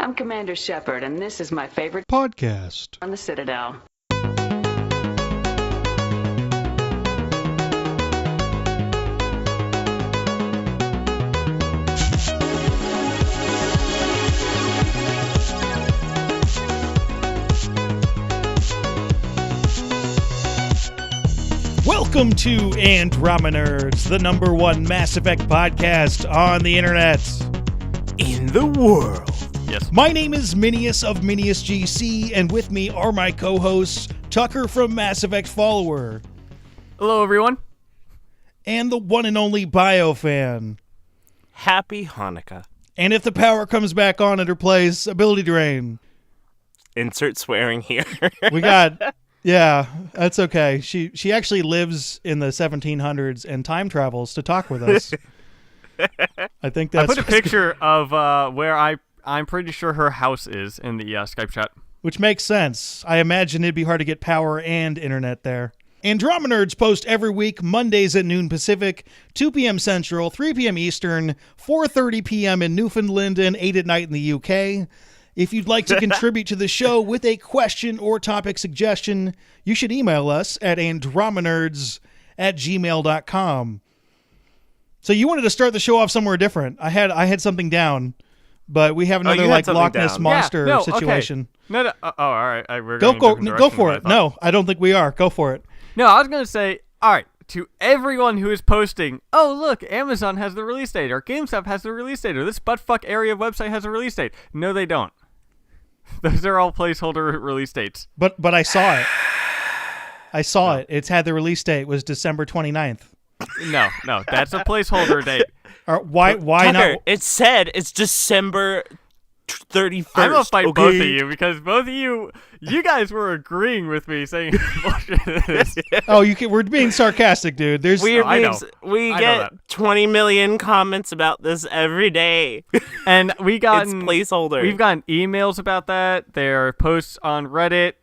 I'm Commander Shepard, and this is my favorite podcast on the Citadel. Welcome to Andromenerds, the #1 Mass Effect podcast on the internet. In the world. Yes. My name is Minius of Minius GC, and with me are my co-hosts, Tucker from MassEffectFollower. Hello, everyone. And the one and only Biofan. Happy Hanukkah. And if the power comes back on and replays ability drain. Insert swearing here. We got... Yeah, that's okay. She actually lives in the 1700s and time travels to talk with us. I think that's... I put a picture of where I'm pretty sure her house is in the Skype chat. Which makes sense. I imagine it'd be hard to get power and internet there. Andromenerds post every week, Mondays at noon Pacific, 2 p.m. Central, 3 p.m. Eastern, 4:30 p.m. in Newfoundland, and 8 at night in the UK. If you'd like to contribute to the show with a question or topic suggestion, you should email us at andromenerds@gmail.com. So you wanted to start the show off somewhere different. I had something down, but we have another Loch Ness Monster situation. Okay. No. Oh, all right. We're go for it. I No, I don't think we are. Go for it. No, I was going to say, all right, to everyone who is posting, oh, look, Amazon has the release date, or GameStop has the release date, or this buttfuck area website has a release date. No, they don't. Those are all placeholder release dates. But I saw it. I saw it. It's had the release date was December 29th. No, that's a placeholder date. Why Tucker, not? It said it's December 31st. I'm going to fight okay? both of you because both of you guys were agreeing with me saying bullshit. Oh, we're being sarcastic, dude. We get 20 million comments about this every day. And it's placeholder. We've gotten emails about that. There are posts on Reddit,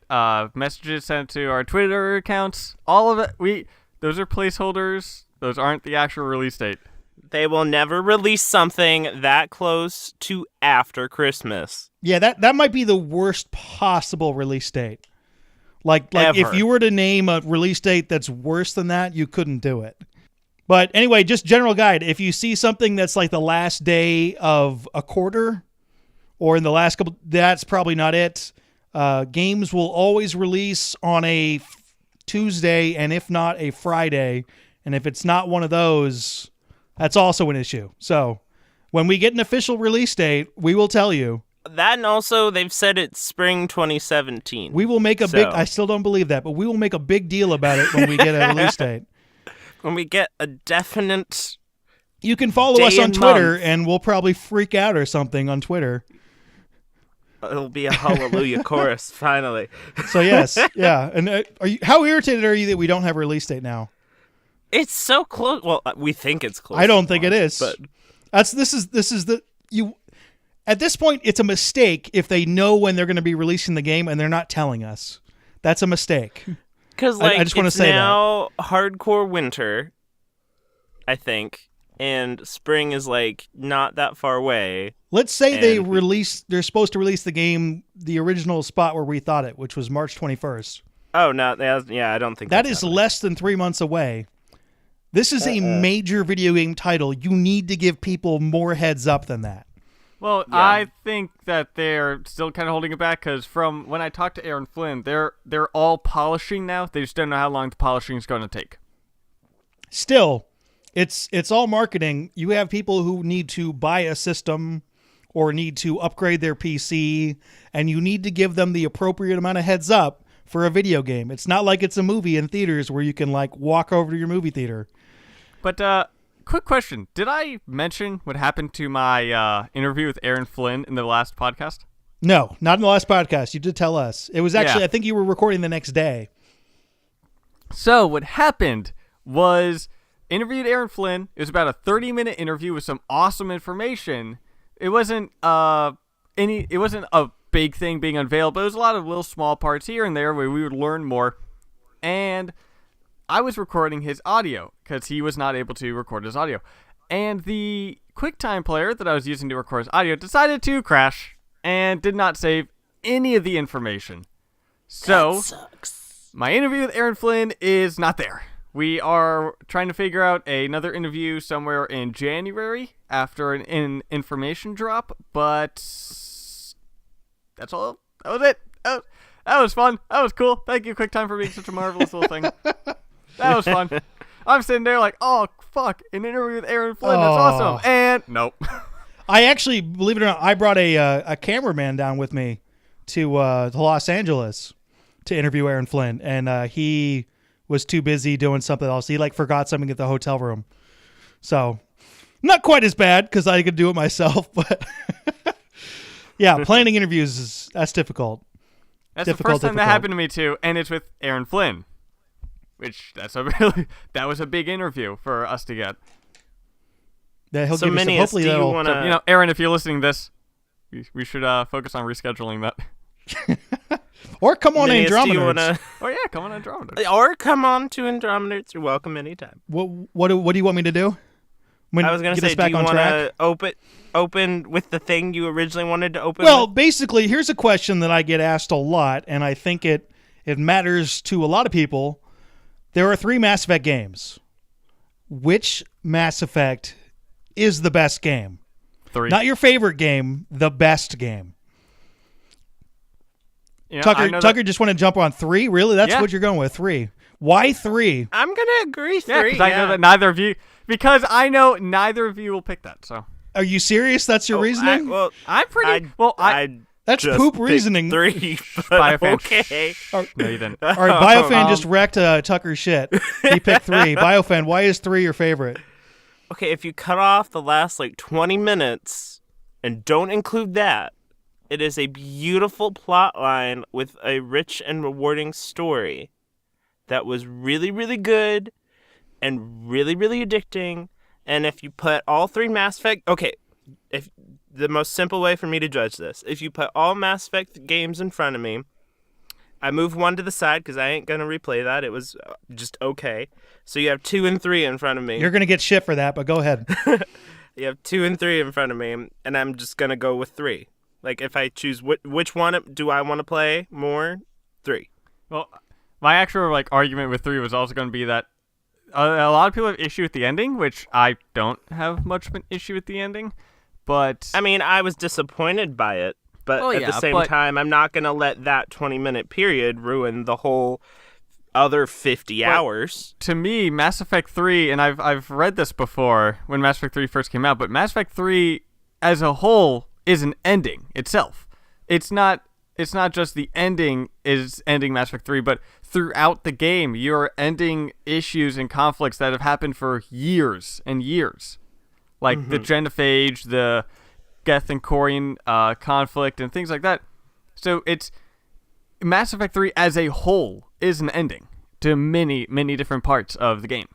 messages sent to our Twitter accounts. All of it. Those are placeholders. Those aren't the actual release date. They will never release something that close to after Christmas. Yeah, that might be the worst possible release date. Like Ever. If you were to name a release date that's worse than that, you couldn't do it. But anyway, just general guide. If you see something that's like the last day of a quarter or in the last couple, that's probably not it. Games will always release on a Tuesday and if not a Friday. And if it's not one of those... That's also an issue. So when we get an official release date, we will tell you. That and also they've said it's spring 2017. We will make big, I still don't believe that, but we will make a big deal about it when we get a release date. When we get a definite You can follow us on Twitter month. And we'll probably freak out or something on Twitter. It'll be a hallelujah chorus, finally. So yes, yeah. And how irritated are you that we don't have a release date now? It's so close. Well, we think it's close. I don't think it is. But this is at this point, it's a mistake if they know when they're going to be releasing the game and they're not telling us. That's a mistake. Because I just want to say now hardcore winter, I think, and spring is not that far away. Let's say they're supposed to release the game, the original spot where we thought it, which was March 21st. Oh, no, I don't think that that's is happening. Less than 3 months away. This is a major video game title. You need to give people more heads up than that. Well, Yeah. I think that they're still kind of holding it back because from when I talked to Aaron Flynn, they're all polishing now. They just don't know how long the polishing is going to take. Still, it's all marketing. You have people who need to buy a system or need to upgrade their PC, and you need to give them the appropriate amount of heads up for a video game. It's not like it's a movie in theaters where you can walk over to your movie theater. But quick question. Did I mention what happened to my interview with Aaron Flynn in the last podcast? No, not in the last podcast. You did tell us. It was actually, I think you were recording the next day. So what happened was interviewed Aaron Flynn. It was about a 30-minute interview with some awesome information. It wasn't a big thing being unveiled, but there was a lot of little small parts here and there where we would learn more. And I was recording his audio because he was not able to record his audio. And the QuickTime player that I was using to record his audio decided to crash. and did not save any of the information. So, That sucks. my interview with Aaron Flynn is not there. We are trying to figure out another interview somewhere in January after an information drop, but that's all. That was it. That was fun. That was cool. Thank you, QuickTime, for being such a marvelous little thing. That was fun. I'm sitting there like, oh, fuck, an interview with Aaron Flynn. That's awesome. And nope. I actually, believe it or not, I brought a cameraman down with me to Los Angeles to interview Aaron Flynn, and he was too busy doing something else. He forgot something at the hotel room. So not quite as bad because I could do it myself, but yeah, planning interviews that's difficult. That's the first time that happened to me too, and it's with Aaron Flynn, which that was a big interview for us to get. Yeah, he'll So give us Minius, hopefully do you that'll. want So, to? Aaron, if you're listening to this, we should focus on rescheduling that. Or come on, Minius, do you Andromenerds. wanna- Oh yeah, come on, Andromeda. Or come on to Andromenerds. You're welcome anytime. What do you want me to do? I was gonna Get say, us back do you on want track? to open with the thing you originally wanted to open? Well, with? basically, here's a question that I get asked a lot, and I think it matters to a lot of people. There are 3 Mass Effect games. Which Mass Effect is the best game? 3. Not your favorite game, the best game. You know, I know Tucker just want to jump on 3? Really? That's Yeah. what you're going with, 3. Why 3? I'm gonna agree. Yeah, Three. because I know that neither of you. Because I know neither of you will pick that. So Are you serious? That's your reasoning? I'm pretty. That's just poop picked reasoning. 3. But Biofan. okay. No, you didn't. All right, Biofan just wrecked Tucker's shit. He picked 3. Biofan, why is 3 your favorite? Okay, if you cut off the last 20 minutes and don't include that, it is a beautiful plot line with a rich and rewarding story that was really, really good and really, really addicting. And if you put all 3 Mass Effect... Okay, if the most simple way for me to judge this, if you put all Mass Effect games in front of me, I move 1 to the side because I ain't going to replay that. It was just okay. So you have 2 and 3 in front of me. You're going to get shit for that, but go ahead. You have 2 and 3 in front of me, and I'm just going to go with 3. If I choose which one do I want to play more, 3. Well, my actual argument with 3 was also going to be that a lot of people have issue with the ending, which I don't have much of an issue with the ending. But I mean, I was disappointed by it, but at the same time, I'm not going to let that 20-minute period ruin the whole other 50 hours. To me, Mass Effect 3, and I've read this before when Mass Effect 3 first came out, but Mass Effect 3 as a whole is an ending itself. It's not just the ending is ending Mass Effect 3, but throughout the game, you're ending issues and conflicts that have happened for years and years. Like the Genophage, the Geth and Corian conflict, and things like that. So it's Mass Effect 3 as a whole is an ending to many, many different parts of the game.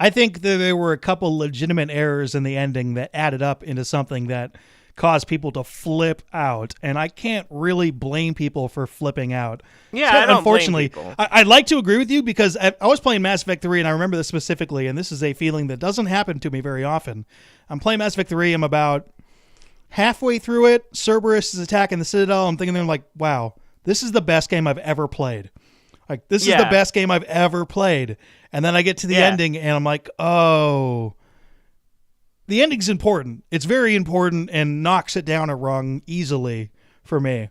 I think that there were a couple legitimate errors in the ending that added up into something that caused people to flip out, and I can't really blame people for flipping out. Yeah, So, I don't unfortunately, blame people. I'd like to agree with you because I was playing Mass Effect 3, and I remember this specifically, and this is a feeling that doesn't happen to me very often. I'm playing Mass Effect 3, I'm about halfway through it, Cerberus is attacking the Citadel, I'm thinking, wow, this is the best game I've ever played. This is the best game I've ever played. And then I get to the ending, and I'm like, oh... The ending's important. It's very important and knocks it down a rung easily for me.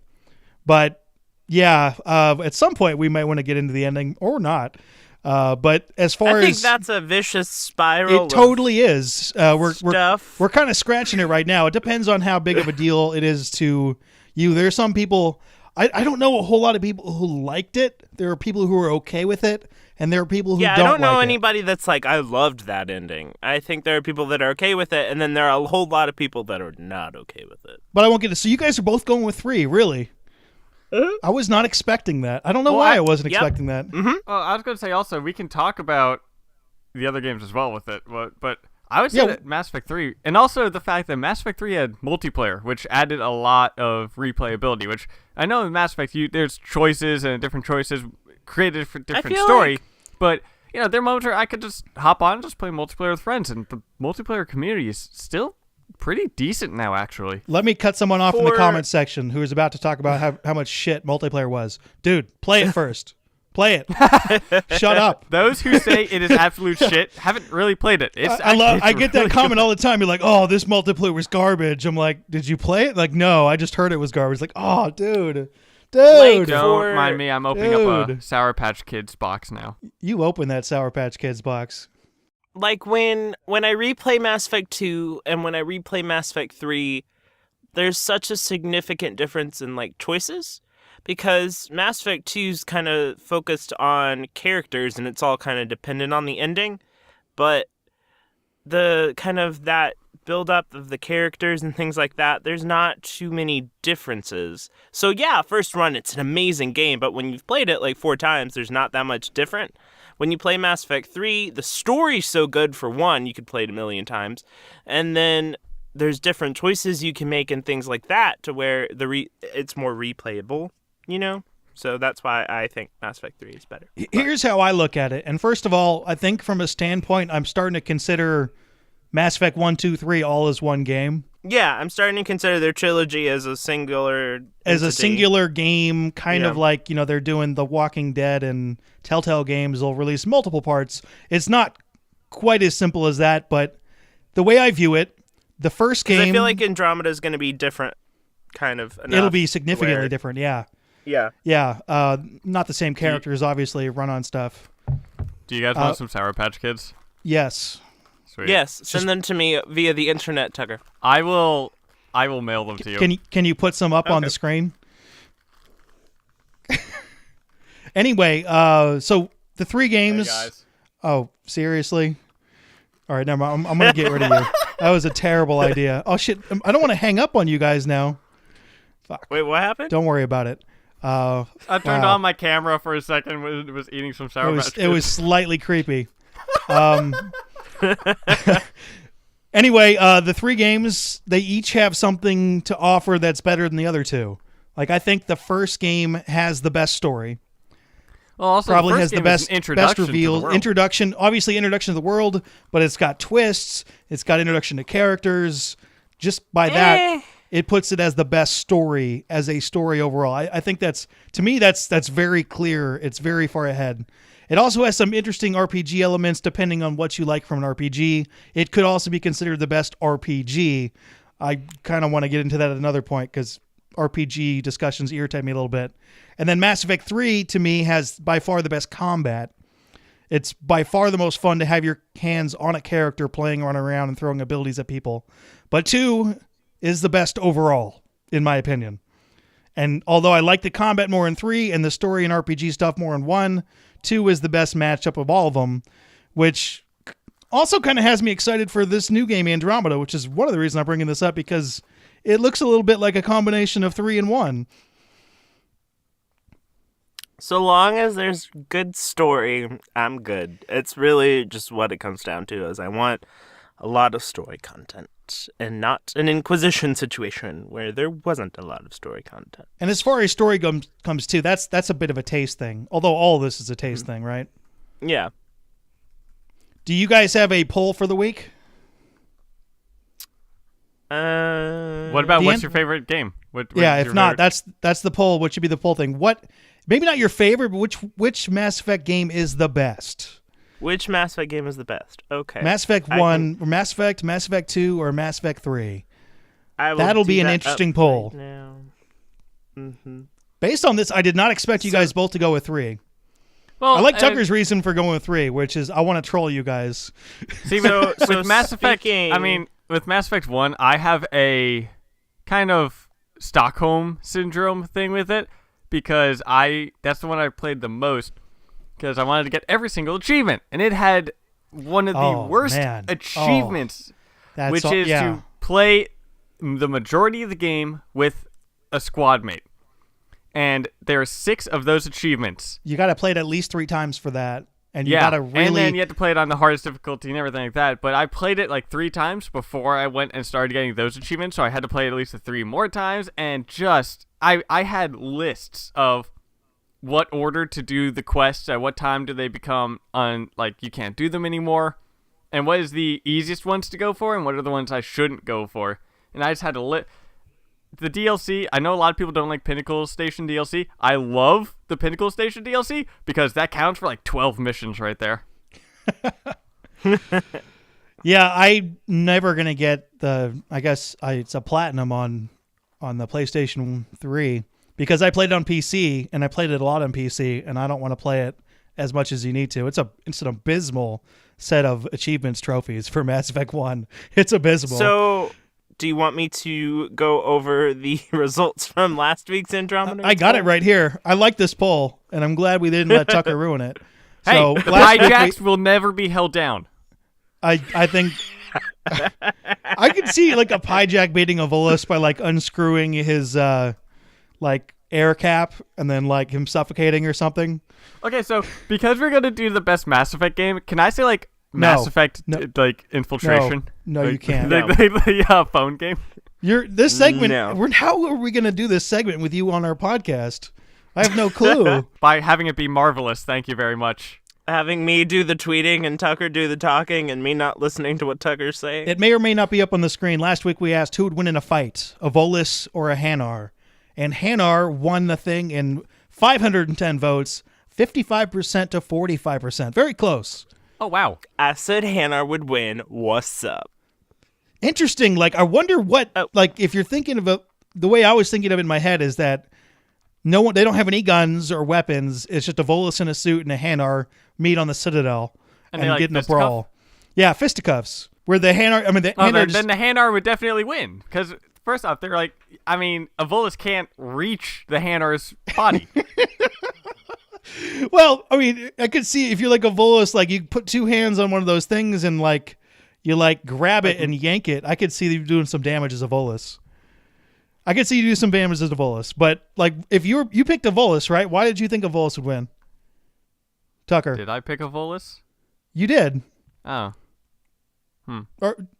But yeah, at some point we might want to get into the ending or not. But as far I think as that's a vicious spiral. it totally is. We're kind of scratching it right now. It depends on how big of a deal it is to you. There are some people. I don't know a whole lot of people who liked it. There are people who are okay with it. And there are people who don't like it. I don't know anybody that's I loved that ending. I think there are people that are okay with it, and then there are a whole lot of people that are not okay with it. But I won't get it. So you guys are both going with 3, really? I was not expecting that. I don't know why I wasn't expecting that. Mm-hmm. Well, I was going to say also, we can talk about the other games as well with it, but I would say that Mass Effect 3, and also the fact that Mass Effect 3 had multiplayer, which added a lot of replayability, which I know in Mass Effect, there's choices and different choices created for different story, but there are moments where I could just hop on and just play multiplayer with friends, and the multiplayer community is still pretty decent now, actually. Let me cut someone off in the For- comments section who is about to talk about how much shit multiplayer was. Dude, play it first. Play it. Shut up. Those who say it is absolute shit haven't really played it. I get that comment all the time. You're like, oh, this multiplayer was garbage. I'm like, did you play it? Like, no, I just heard it was garbage. Like, oh, dude. Like, Don't mind me. I'm opening up a Dude. Sour Patch Kids box now. You open that Sour Patch Kids box. Like when I replay Mass Effect 2 and when I replay Mass Effect 3, there's such a significant difference in like choices because Mass Effect 2's kind of focused on characters and it's all kind of dependent on the ending, but the kind of that build up of the characters and things like that, there's not too many differences. So yeah, first run it's an amazing game, but when you've played it like 4 times, there's not that much different. When you play Mass Effect 3, the story's so good for one, you could play it a million times. And then there's different choices you can make and things like that to where it's more replayable, you know? So that's why I think Mass Effect 3 is better. Here's how I look at it. And first of all, I think from a standpoint, I'm starting to consider Mass Effect 1, 2, 3 all as one game. Yeah, I'm starting to consider their trilogy as a singular game, kind of like, you know, they're doing The Walking Dead and Telltale Games. They'll release multiple parts. It's not quite as simple as that, but the way I view it, the first game... I feel like Andromeda is going to be different, kind of. It'll be significantly different, yeah. Yeah. Yeah, not the same characters, obviously, run-on stuff. Do you guys want some Sour Patch Kids? Yes. Sweet. Yes, send them to me via the internet, Tucker. I will mail them to you. Can you put some up on the screen? Anyway, so the 3 games. Hey guys. Oh, seriously? All right, never mind. I'm gonna get rid of you. That was a terrible idea. Oh shit! I don't want to hang up on you guys now. Fuck. Wait, what happened? Don't worry about it. I turned on my camera for a second when it was eating some Sour Patch Kids. It was slightly creepy. Anyway, the 3 games, they each have something to offer that's better than the other 2. Like, I think the first game has the best story. Well, also Probably the first has the game is best an introduction reveals. to the world. Introduction to the world, but it's got twists. It's got introduction to characters. Just by that, it puts it as the best story, as a story overall. I think that's very clear. It's very far ahead. It also has some interesting RPG elements depending on what you like from an RPG. It could also be considered the best RPG. I kind of want to get into that at another point because RPG discussions irritate me a little bit. And then Mass Effect 3, to me, has by far the best combat. It's by far the most fun to have your hands on a character playing, running around, and throwing abilities at people. But 2 is the best overall, in my opinion. And although I like the combat more in 3 and the story and RPG stuff more in 1, 2 is the best matchup of all of them, which also kind of has me excited for this new game, Andromeda, which is one of the reasons I'm bringing this up, because it looks a little bit like a combination of 3 and 1. So long as there's good story, I'm good. It's really just what it comes down to is I want a lot of story content and not an Inquisition situation where there wasn't a lot of story content. And as far as story comes too, that's a bit of a taste thing, although all of this is a taste thing, right? Yeah. Do you guys have a poll for the week? What about what's your favorite game? If not, that's the poll. What should be the poll thing? What? Maybe not your favorite, but which Mass Effect game is the best? Which Mass Effect game is the best? Okay. Mass Effect 1, or Mass Effect 2, or Mass Effect 3? That'll be an interesting poll. Right now. Mm-hmm. Based on this, I did not expect you guys both to go with 3. Well, I like Tucker's reason for going with 3, which is I want to troll you guys. See, with Mass Effect, with Mass Effect 1, I have a kind of Stockholm syndrome thing with it because that's the one I played the most because I wanted to get every single achievement, and it had one of the worst achievements, which is to play the majority of the game with a squad mate. And there are 6 of those achievements. You got to play it at least 3 times for that. And you got to really... And then you have to play it on the hardest difficulty and everything like that. But I played it like 3 times before I went and started getting those achievements. So I had to play it at least 3 more times. And just... I had lists of what order to do the quests. At what time do they become... like, you can't do them anymore. and what is the easiest ones to go for, and what are the ones I shouldn't go for. And I just had to the DLC. I know a lot of people don't like Pinnacle Station DLC. I love the Pinnacle Station DLC because that counts for like 12 missions right there. Yeah, I'm never gonna get it's a platinum on the PlayStation 3 because I played it on PC and I played it a lot on PC and I don't want to play it as much as you need to. It's an abysmal set of achievements trophies for Mass Effect 1. It's abysmal. So, do you want me to go over the results from last week's Andromeda? I got it right here. I like this poll, and I'm glad we didn't let Tucker ruin it. Hey, So the last week hijacks will never be held down. I think I could see like a hijack beating a Volus by like unscrewing his like air cap and then like him suffocating or something. Okay, so because we're gonna do the best Mass Effect game, can I say like Mass Effect like infiltration? No, you can't. The phone game. This segment. No. How are we gonna do this segment with you on our podcast? I have no clue. By having it be marvelous. Thank you very much. Having me do the tweeting and Tucker do the talking and me not listening to what Tucker's saying. It may or may not be up on the screen. Last week we asked who would win in a fight, a Volus or a Hanar. And Hanar won the thing in 510 votes, 55% to 45%. Very close. Oh, wow. I said Hanar would win. What's up? Interesting. Like, I wonder what, like, if you're thinking of the way I was thinking of it in my head is that they don't have any guns or weapons. It's just a Volus in a suit and a Hanar meet on the Citadel and get in a brawl. Yeah, fisticuffs. Where the Hanar, then the Hanar would definitely win. Because, first off, they're like, a Volus can't reach the Hanar's body. Well, I could see if you're like a Volus, like you put two hands on one of those things and like you like grab it and yank it. I could see you doing some damage as a Volus. I could see you do some damage as a Volus, but like if you picked a Volus, right? Why did you think a Volus would win? Tucker. Did I pick a Volus? You did. Oh.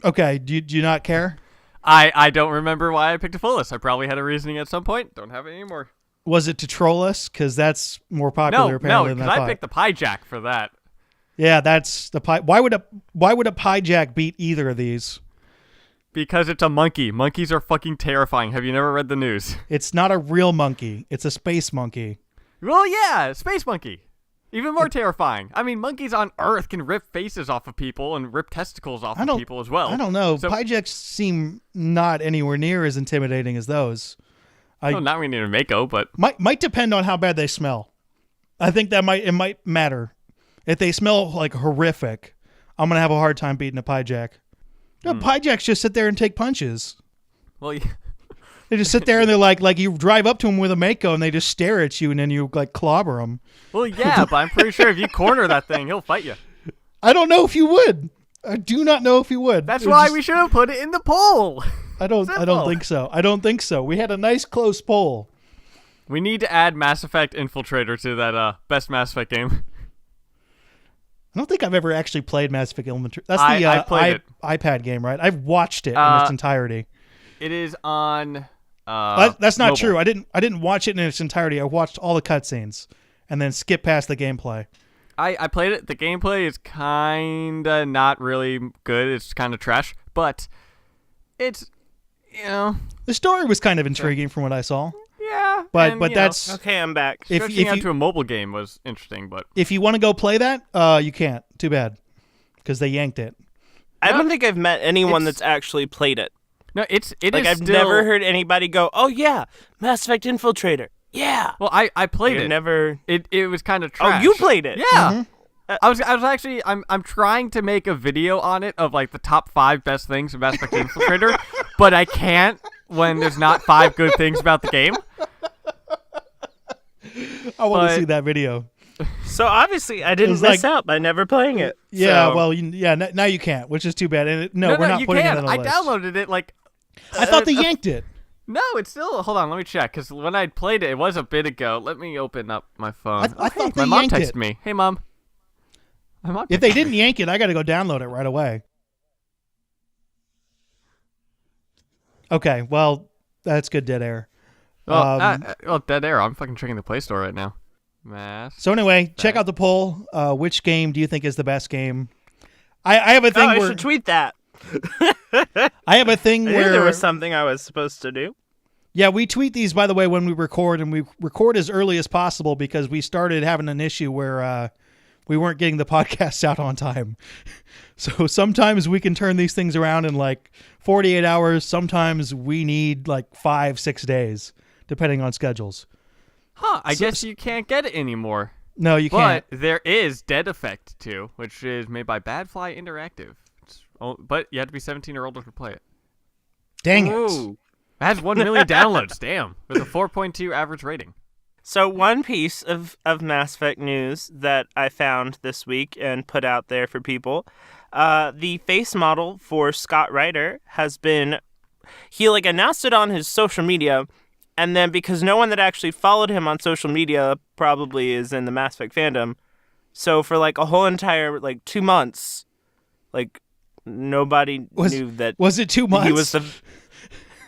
Okay. Do you not care? I don't remember why I picked a Volus. I probably had a reasoning at some point. Don't have it anymore. Was it to troll us? Because that's more popular apparently than I thought. I picked the Pyjack for that. Yeah, that's the Pie. Why would a Pyjack beat either of these? Because it's a monkey. Monkeys are fucking terrifying. Have you never read the news? It's not a real monkey. It's a space monkey. Well, yeah, space monkey. Even more terrifying. Monkeys on Earth can rip faces off of people and rip testicles off of people as well. I don't know. Pyjacks seem not anywhere near as intimidating as those. Not when you're in Mako, but might depend on how bad they smell. I think it might matter. If they smell like horrific, I'm gonna have a hard time beating a Pyjack. No, Pyjacks just sit there and take punches. Well, yeah. They just sit there and they're like you drive up to them with a Mako and they just stare at you and then you like clobber them. Well, yeah, but I'm pretty sure if you corner that thing, he'll fight you. I don't know if you would. I do not know if you would. That's why we should have put it in the poll. I don't think so. I don't think so. We had a nice close poll. We need to add Mass Effect Infiltrator to that best Mass Effect game. I don't think I've ever actually played Mass Effect Infiltrator. That's the iPad game, right? I've watched it in its entirety. It is on. That's not mobile. true. I didn't watch it in its entirety. I watched all the cutscenes and then skipped past the gameplay. I played it. The gameplay is kinda not really good. It's kind of trash, but it's the story was kind of intriguing from what I saw. Yeah, but that's okay. I'm back. Stretching out to a mobile game was interesting, but if you want to go play that, you can't. Too bad, because they yanked it. I don't think I've met anyone that's actually played it. No, it like is I've still... never heard anybody go, "Oh yeah, Mass Effect Infiltrator." Yeah. Well, I played it. Never. It was kind of trash. Oh, you played it? Yeah. Mm-hmm. I was actually I'm trying to make a video on it of like the top 5 best things about Mass Effect Infiltrator, but I can't when there's not 5 good things about the game. I want to see that video. So obviously I didn't miss out by never playing it. Yeah, so. well, now you can't, which is too bad. And we're not putting it on the list. I downloaded it like. I thought they yanked it. No, it's still. Hold on, let me check. Because when I played it, it was a bit ago. Let me open up my phone. I thought they my mom yanked texted it. me. Hey, Mom. If they didn't yank it, I got to go download it right away. Okay, well, that's good dead air. Dead air. I'm fucking checking the Play Store right now. So anyway, check out the poll. Which game do you think is the best game? I have a thing I where should tweet that. I have a thing I knew where there was something I was supposed to do. Yeah, we tweet these, by the way, when we record, and we record as early as possible because we started having an issue where we weren't getting the podcasts out on time. So sometimes we can turn these things around in like 48 hours. Sometimes we need like 5-6 days, depending on schedules. I guess you can't get it anymore. No, you can't. But there is Dead Effect 2, which is made by Badfly Interactive. But you have to be 17 or older to play it. Dang it. Ooh. It has 1 million downloads. Damn. With a 4.2 average rating. So one piece of Mass Effect news that I found this week and put out there for people, the face model for Scott Ryder has been, he like announced it on his social media, and then because no one that actually followed him on social media probably is in the Mass Effect fandom, so for like a whole entire like 2 months, like nobody knew that. Was it 2 months? He was the.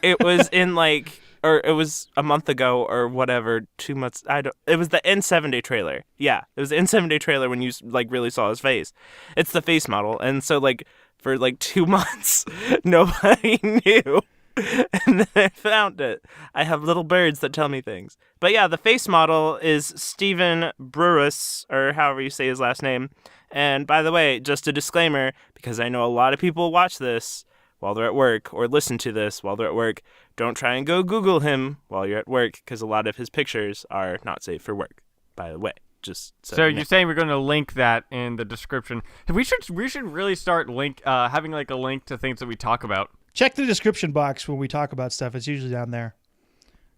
It was in like, or it was a month ago or whatever, 2 months. It was the N7-Day trailer. Yeah, it was the N7-Day trailer when you like really saw his face. It's the face model, and so like for like 2 months, nobody knew. And then I found it. I have little birds that tell me things. But yeah, the face model is Stephen Brewis, or however you say his last name. And by the way, just a disclaimer, because I know a lot of people watch this while they're at work, or listen to this while they're at work. Don't try and go Google him while you're at work, because a lot of his pictures are not safe for work, by the way. Just so you're saying we're going to link that in the description. We should really start having like a link to things that we talk about. Check the description box when we talk about stuff. It's usually down there.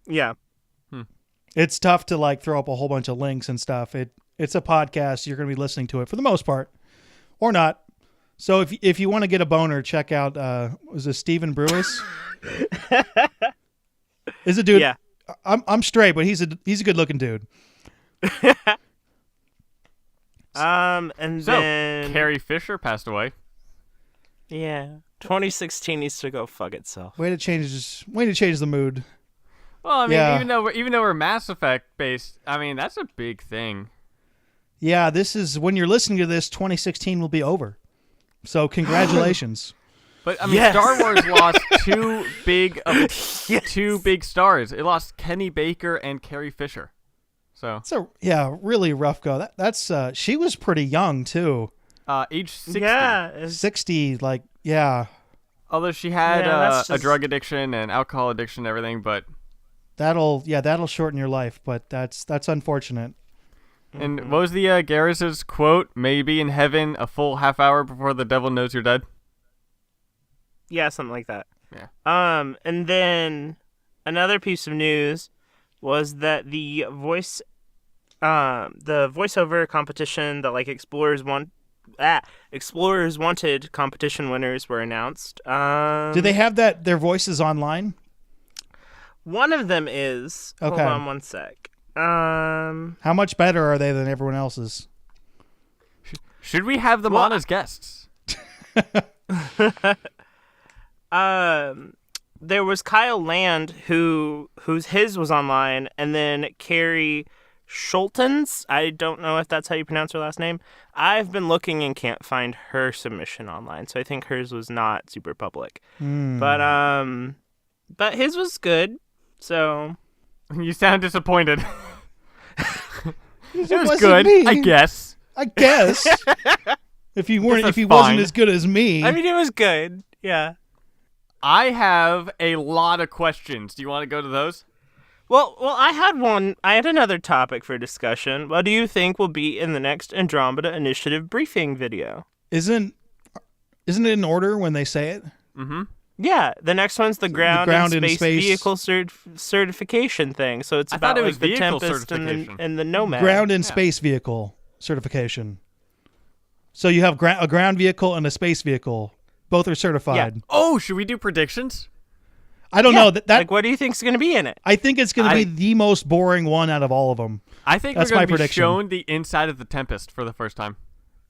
Yeah. It's tough to like throw up a whole bunch of links and stuff. It's a podcast. You're going to be listening to it for the most part, or not. So if you want to get a boner, check out was it Stephen Brewis? Is a dude. Yeah. I'm straight, but he's a good looking dude. And then Carrie Fisher passed away. Yeah. 2016 needs to go fuck itself. Way to change the mood. Well, I mean, Yeah. even though we're Mass Effect based, I mean that's a big thing. Yeah, this is when you're listening to this. 2016 will be over. So congratulations. But I mean, Yes. Star Wars lost two big stars. It lost Kenny Baker and Carrie Fisher. So It's a really rough go. That's she was pretty young too. age 60. Yeah. 60, like yeah. Although she had Yeah, that's a just- drug addiction and alcohol addiction and everything, but That'll shorten your life, but that's unfortunate. and what was the Garrus's quote? May be in heaven a full half hour before the devil knows you're dead. Yeah, something like that. Yeah. And then another piece of news was that the voiceover competition that like Explorers Wanted competition winners were announced. Do they have their voices online? One of them is. Okay. Hold on one sec. How much better are they than everyone else's? Should we have them Well, on as guests? There was Kyle Land his was online, and then Carrie Schultens. I don't know if that's how you pronounce her last name. I've been looking and can't find her submission online, so I think hers was not super public. But his was good. So You sound disappointed. It was wasn't good, me. I guess. I guess. if he that's wasn't fine. as good as me. I mean, it was good. Yeah. I have a lot of questions. Do you want to go to those? Well, I had another topic for discussion. What do you think will be in the next Andromeda Initiative briefing video? Isn't it in order when they say it? Mm-hmm. Yeah, the next one's the ground ground and and space, space- vehicle certification thing. So it's I about thought it like was the vehicle Tempest certification. and the Nomad. Ground and Yeah. space vehicle certification. So you have a ground vehicle and a space vehicle. Both are certified. Oh, should we do predictions? I don't know that. Like, what do you think's going to be in it? I think it's going to be the most boring one out of all of them. I think That's we're my going to be prediction. shown the inside of the Tempest for the first time.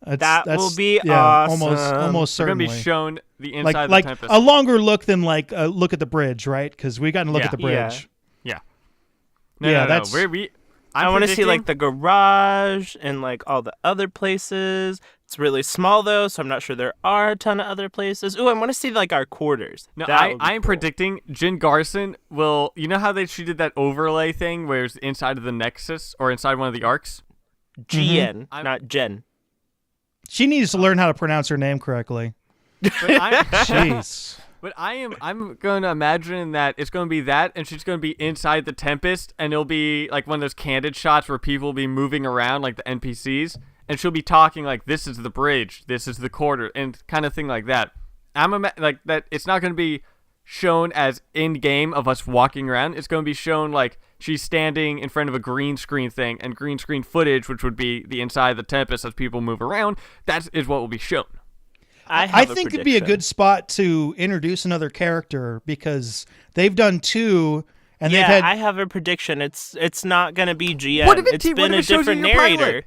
That will be awesome. Almost We're going certainly. to be shown the inside of like the Tempest. a longer look than like look at the bridge, right? Because we got to look Yeah. at the bridge. Yeah. Yeah, No. that's- I want to see like the garage and like all the other places. It's really small though, so I'm not sure there are a ton of other places. Ooh, I want to see like our quarters. No, I'm predicting Jen Garson will. You know how she did that overlay thing where it's inside of the Nexus or inside one of the arcs? GN, not Jen. She needs to learn how to pronounce her name correctly. Jeez. But I'm going to imagine that it's going to be that, and she's going to be inside the Tempest, and it'll be like one of those candid shots where people will be moving around like the NPCs, and she'll be talking like, "This is the bridge, this is the quarter," and kind of thing like that. Like that. It's not going to be shown as in game of us walking around. It's going to be shown like she's standing in front of a green screen thing, and green screen footage, which would be the inside of the Tempest as people move around. That is what will be shown. I think it'd be a good spot to introduce another character because they've done 2, and they've had. I have a prediction. It's not gonna be GM. What if it's been a different narrator. Pilot?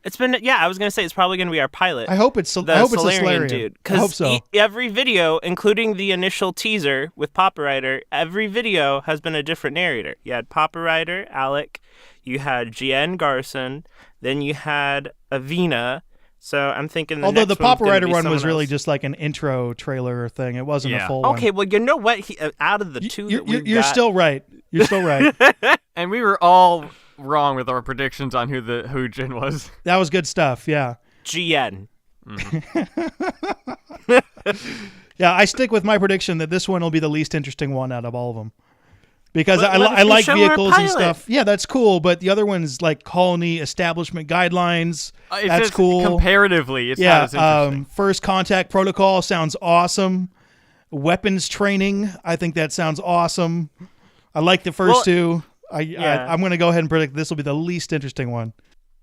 It's been I was gonna say it's probably gonna be our pilot. I hope it's Solarian dude. I hope so. Every video, including the initial teaser with Papa Rider, every video has been a different narrator. You had Papa Rider, Alec. You had GN Garson. Then you had Avina. So I'm thinking. Although the Papa Rider one was really just like an intro trailer thing, it wasn't a full one. Okay, well, you know what? Out of the two, you're still right. You're still right. And we were all wrong with our predictions on who Jin was. That was good stuff. Yeah. GN. Mm-hmm. Yeah, I stick with my prediction that this one will be the least interesting one out of all of them. Because I like vehicles and stuff. Yeah, that's cool. But the other one's like colony establishment guidelines. That's cool. Comparatively, it's not as interesting. First contact protocol sounds awesome. Weapons training, I think that sounds awesome. I like the first two. I'm going to go ahead and predict this will be the least interesting one.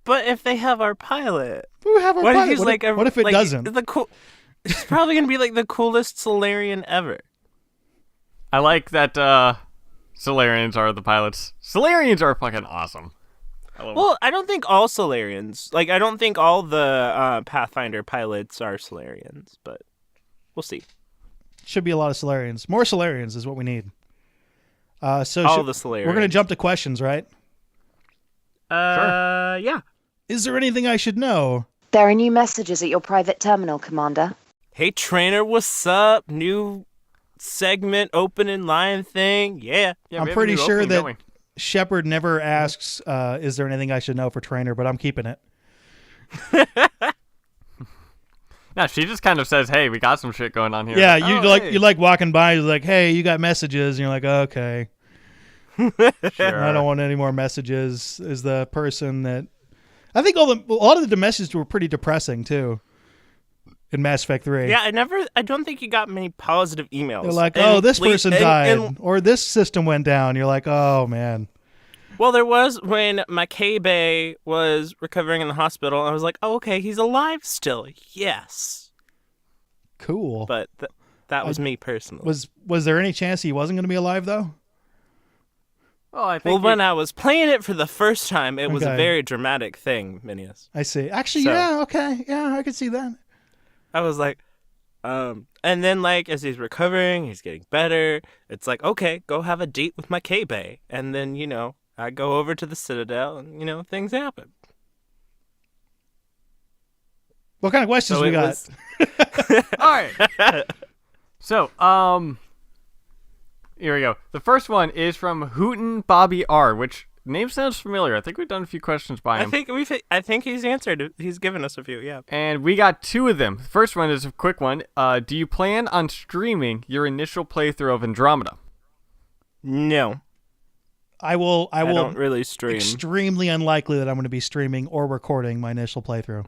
But if they have our pilot, what if it doesn't? It's probably going to be like the coolest Solarian ever. I like that. Solarians are the pilots. Solarians are fucking awesome. I don't think all Solarians. Like, I don't think all the Pathfinder pilots are Solarians, but we'll see. Should be a lot of Solarians. More Solarians is what we need. The Solarians. We're going to jump to questions, right? Sure. Yeah. Is there anything I should know? There are new messages at your private terminal, Commander. Hey, Trainer, what's up? New segment opening line thing. Yeah. I'm pretty sure that Shepard never asks, is there anything I should know for Trainer, but I'm keeping it. No, she just kind of says, hey, we got some shit going on here. Yeah, you like walking by, you're like, hey, you got messages, and you're like, okay. Sure. I don't want any more messages. Is the person that I think a lot of the messages were pretty depressing too. In Mass Effect 3. Yeah, I don't think you got many positive emails. They're like, this person died, or this system went down. You're like, oh, man. Well, there was when my K-Bay was recovering in the hospital, I was like, oh, okay, he's alive still. Yes. Cool. But that was me personally. Was there any chance he wasn't going to be alive, though? Well, when I was playing it for the first time, it was a very dramatic thing, Minius. I see. Actually, yeah, okay. Yeah, I could see that. I was like, and then like as he's recovering, he's getting better. It's like, okay, go have a date with my K-Bay. And then, I go over to the Citadel and, things happen. What kind of questions we got? All right. So, here we go. The first one is from Hooten Bobby R, which name sounds familiar. I think we've done a few questions by him. I think he's answered. He's given us a few, yeah. And we got 2 of them. The first one is a quick one. Do you plan on streaming your initial playthrough of Andromeda? No. I don't really stream. Extremely unlikely that I'm going to be streaming or recording my initial playthrough.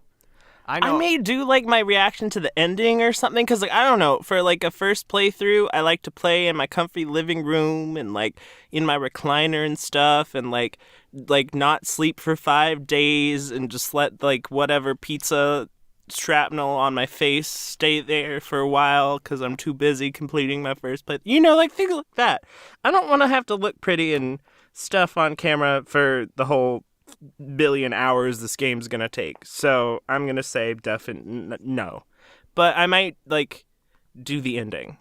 I may do like my reaction to the ending or something because I don't know, for like a first playthrough I like to play in my comfy living room and like in my recliner and stuff and like not sleep for 5 days and just let like whatever pizza shrapnel on my face stay there for a while because I'm too busy completing my first play. Like things like that. I don't want to have to look pretty and stuff on camera for the whole billion hours this game's gonna take. So I'm gonna say definitely no. But I might like do the ending.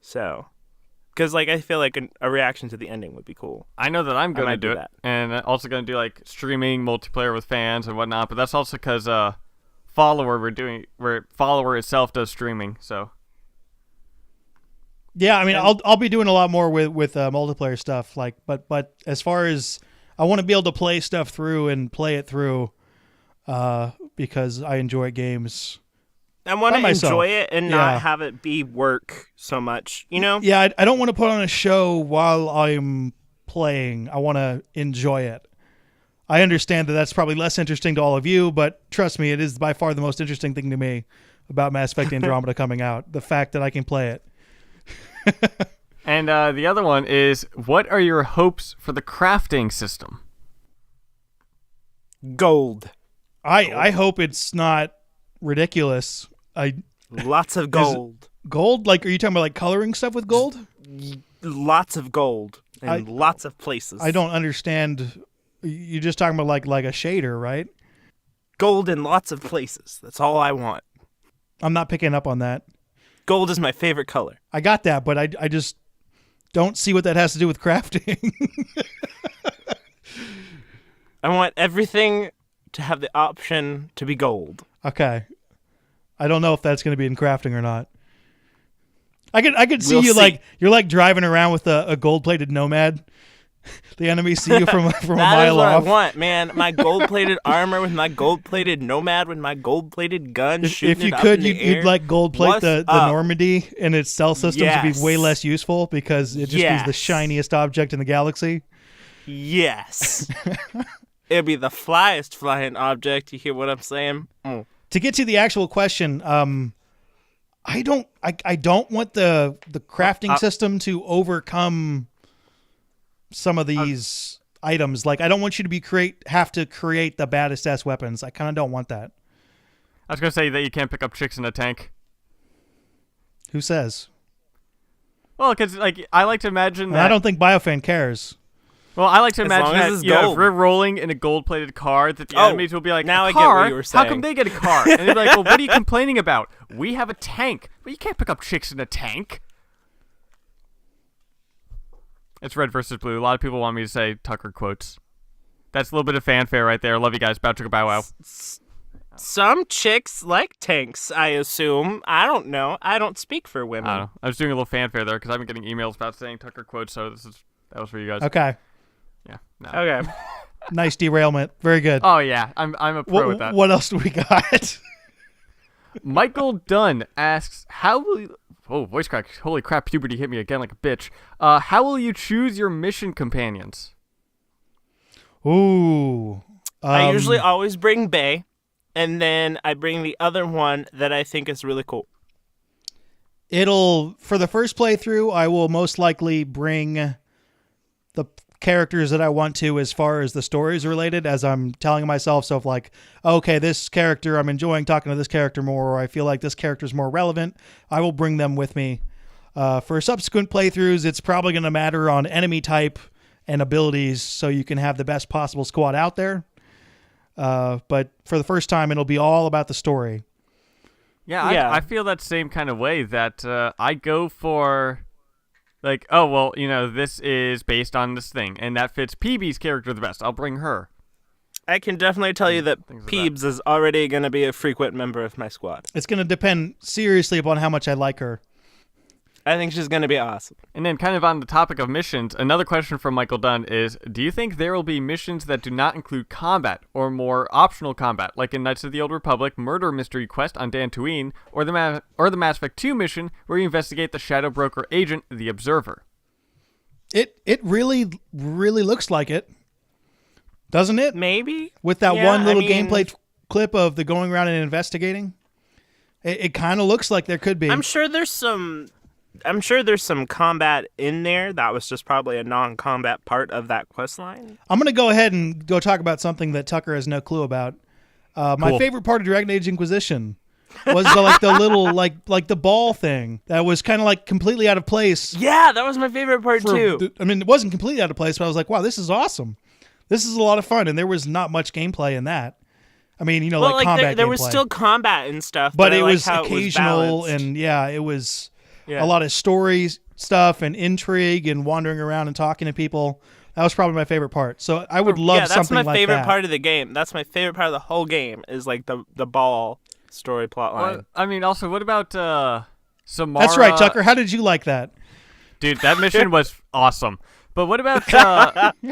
So Because like I feel like a reaction to the ending would be cool. I know that I'm going to might do do it, that. and I'm also going to do like streaming multiplayer with fans and whatnot. But that's also because Follower itself does streaming. So Yeah, I mean, I'll be doing a lot more with multiplayer stuff. Like, but as far as I want to be able to play stuff through and play it through, because I enjoy games. I want By to myself. enjoy it and Yeah. not have it be work so much, you know? Yeah, I don't want to put on a show while I'm playing. I want to enjoy it. I understand that that's probably less interesting to all of you, but trust me, it is by far the most interesting thing to me about Mass Effect Andromeda coming out. The fact that I can play it. And the other one is, what are your hopes for the crafting system? Gold. I hope it's not ridiculous. Lots of gold. Gold? Like, are you talking about like coloring stuff with gold? Lots of gold. And lots of places. I don't understand. You're just talking about like a shader, right? Gold in lots of places. That's all I want. I'm not picking up on that. Gold is my favorite color. I got that, but I just don't see what that has to do with crafting. I want everything to have the option to be gold. Okay. I don't know if that's going to be in crafting or not. I could see We'll you see. like you're like driving around with a gold-plated nomad. The enemies see you from a That is mile what off. I want, man. My gold-plated armor with my gold-plated nomad with my gold-plated gun shooting If you it up could, in the air. you'd like gold plate What's the up? Normandy, and its cell systems would be way Yes. less useful because it just be the Yes. shiniest object in the galaxy. Yes. It'd be the flyest flying object. You hear what I'm saying? Mm. To get to the actual question, I don't want the crafting system to overcome some of these items. Like, I don't want you to have to create the baddest ass weapons. I kind of don't want that. I was going to say that you can't pick up chicks in a tank. Who says? Well, because like I like to imagine that. I don't think Biofan cares. Well, I like to As imagine long as that it's if gold. we're rolling in a gold-plated car, that the Oh, enemies will be like, now a I get what car? you were How come saying." they get a car? And they'll be like, well, what are you complaining about? We have a tank. Well, you can't pick up chicks in a tank. It's red versus blue. A lot of people want me to say Tucker quotes. That's a little bit of fanfare right there. Love you guys. Bow chicka bow wow. Some chicks like tanks, I assume. I don't know. I don't speak for women. I don't know. I was doing a little fanfare there because I've been getting emails about saying Tucker quotes, so that was for you guys. Okay. Yeah. No. Okay. Nice derailment. Very good. Oh yeah, I'm a pro with that. What else do we got? Michael Dunn asks, how will you... Oh, voice crack. Holy crap, puberty hit me again like a bitch. How will you choose your mission companions? Ooh. I usually always bring Bay, and then I bring the other one that I think is really cool. For the first playthrough, I will most likely bring the characters that I want to as far as the story is related, as I'm telling myself. So if like, okay, this character, I'm enjoying talking to this character more, or I feel like this character is more relevant, I will bring them with me. For subsequent playthroughs, it's probably going to matter on enemy type and abilities so you can have the best possible squad out there. But for the first time, it'll be all about the story. Yeah. I feel that same kind of way that I go for... Like, oh, well, this is based on this thing, and that fits PB's character the best. I'll bring her. I can definitely tell you that Things like Peebs is already going to be a frequent member of my squad. It's going to depend seriously upon how much I like her. I think she's going to be awesome. And then kind of on the topic of missions, another question from Michael Dunn is, do you think there will be missions that do not include combat or more optional combat, like in Knights of the Old Republic, Murder Mystery Quest on Dantooine, or the Mass Effect 2 mission where you investigate the Shadow Broker agent, the Observer? It really, really looks like it. Doesn't it? Maybe? With that Yeah, one little I mean- gameplay clip of the going around and investigating. It kind of looks like there could be. I'm sure there's some combat in there. That was just probably a non-combat part of that quest line. I'm going to go ahead and go talk about something that Tucker has no clue about. My Cool. favorite part of Dragon Age Inquisition was the little like the ball thing that was kind of like completely out of place. Yeah, that was my favorite part too. I mean, it wasn't completely out of place, but I was like, wow, this is awesome. This is a lot of fun, and there was not much gameplay in that. I mean, Well, like combat there was gameplay. still combat and stuff, but I it liked was how occasional, it was balanced. and yeah, it was Yeah. a lot of stories stuff and intrigue and wandering around and talking to people. That was probably my favorite part. So I would love something like that. That's my favorite part of the game. That's my favorite part of the whole game is like the ball story plot line. Well, I mean, also, what about Samara? That's right, Tucker. How did you like that? Dude, that mission was awesome. But what about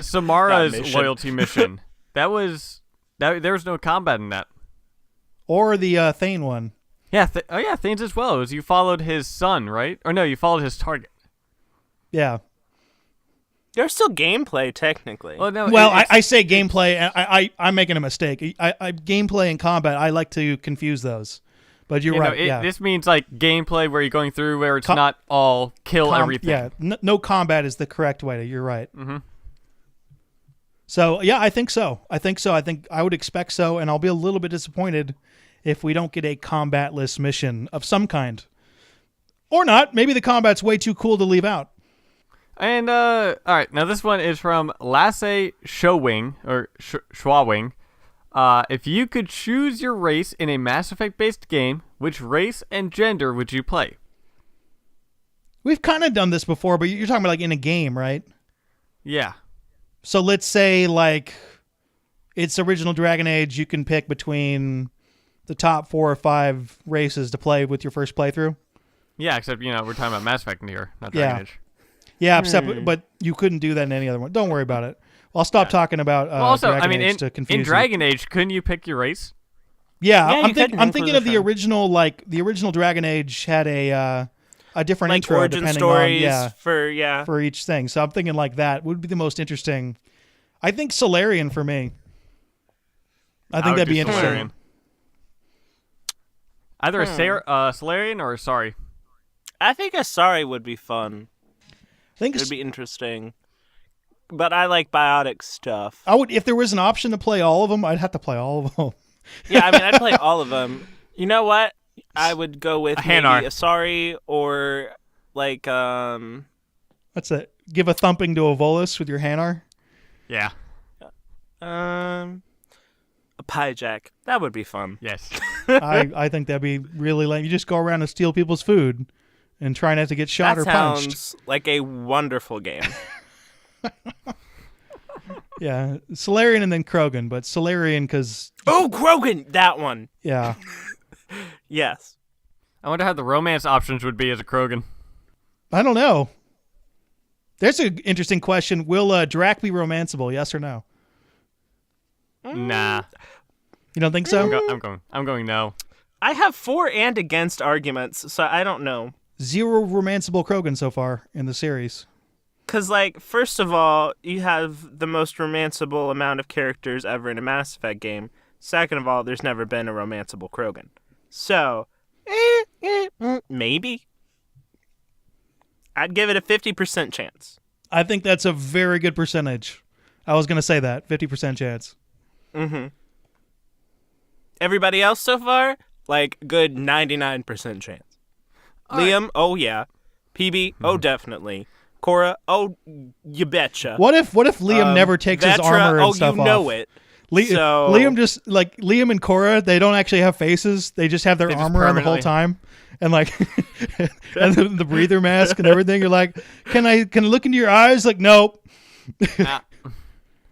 Samara's loyalty mission? There was no combat in that. Or the Thane one. Yeah, Thane's as well. It was you followed his son, right? Or no, you followed his target. Yeah. There's still gameplay, technically. Well, no, Well, I say gameplay, and I'm making a mistake. I gameplay and combat, I like to confuse those. But you're right, yeah. This means like gameplay where you're going through where it's not all kill everything. Yeah, no combat is the correct way. You're right. Mm-hmm. So, yeah, I think so. I think I would expect so, and I'll be a little bit disappointed if we don't get a combatless mission of some kind. Or not. Maybe the combat's way too cool to leave out. And, all right, now this one is from Lasse Schwawing, or Schwawing. If you could choose your race in a Mass Effect-based game, which race and gender would you play? We've kind of done this before, but you're talking about like in a game, right? Yeah. So let's say like it's original Dragon Age, you can pick between the top 4 or 5 races to play with your first playthrough. Yeah, except, we're talking about Mass Effect here, not Dragon Age. Yeah, but you couldn't do that in any other one. Don't worry about it. I'll stop talking about Dragon Age to confuse in you. Dragon Age, couldn't you pick your race? Yeah, I'm thinking of the original, like the original Dragon Age had a different like intro origin depending stories on for each thing. So I'm thinking like that would be the most interesting. I think Solarian for me. I think that'd be interesting. Solarian. Either a Solarian or a Sorry. I think a Sorry would be fun. I think it'd be interesting. But I like biotic stuff. I would, if there was an option to play all of them, I'd have to play all of them. Yeah, I mean, I'd play all of them. You know what? I would go with maybe a Sorry or like That's it. Give a thumping to a Volus with your Hanar. Yeah. A Pyjack. That would be fun. Yes. I think that'd be really lame. You just go around and steal people's food and try not to get shot or punched. That sounds like a wonderful game. Yeah, Solarian and then Krogan, but Solarian because... Oh, Krogan! That one! Yeah. Yes. I wonder how the romance options would be as a Krogan. I don't know. There's an interesting question. Will Drac be romanceable, yes or no? Nah. You don't think so? I'm going no. I have for and against arguments, so I don't know. 0 romanceable Krogan so far in the series. Because, like, first of all, you have the most romanceable amount of characters ever in a Mass Effect game. Second of all, there's never been a romanceable Krogan. So, maybe. I'd give it a 50% chance. I think that's a very good percentage. I was going to say that. 50% chance. Mm-hmm. Everybody else so far? Like, good 99% chance. All Liam? Right. Oh, yeah. PB? Oh, definitely. Cora? Oh, you betcha. What if Liam never takes his armor and stuff off? Oh, you know it. Liam just, like, Liam and Cora, they don't actually have faces. They just have their armor on the whole time. And, like, and the breather mask and everything. You're like, can I look into your eyes? Like, nope.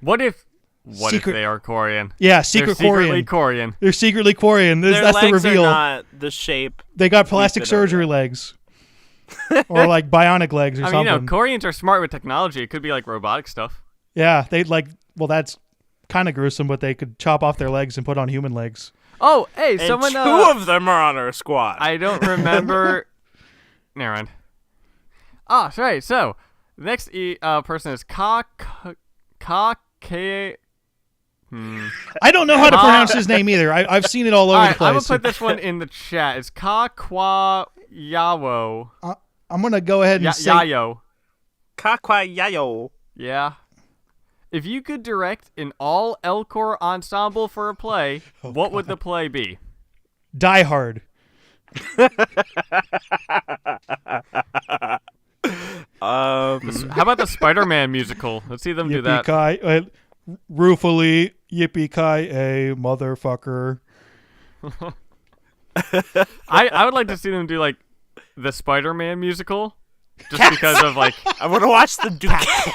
What if they are Quarian? Yeah, secretly Quarian. They're secretly Quarian. That's the reveal. Are not the shape. They got plastic surgery legs. Or like bionic legs or something. I mean, Quarians are smart with technology. It could be like robotic stuff. Yeah, that's kind of gruesome, but they could chop off their legs and put on human legs. Oh, hey, and someone... two of them are on our squad. I don't remember... Never mind. Ah, sorry. So, the next person is K. I don't know how to pronounce his name either. I've seen it all over the place. I'm going to put this one in the chat. It's Kakwa Yawo. I'm going to go ahead and say... Yayo. Kakwa Yayo. Yeah. If you could direct an all Elcor ensemble for a play, what would the play be? Die Hard. How about the Spider-Man musical? Let's see them do that. Yippee-ki, ruefully, yippee-ki-yay, motherfucker. I would like to see them do like the Spider-Man musical, Just because of like I want to watch them do cats.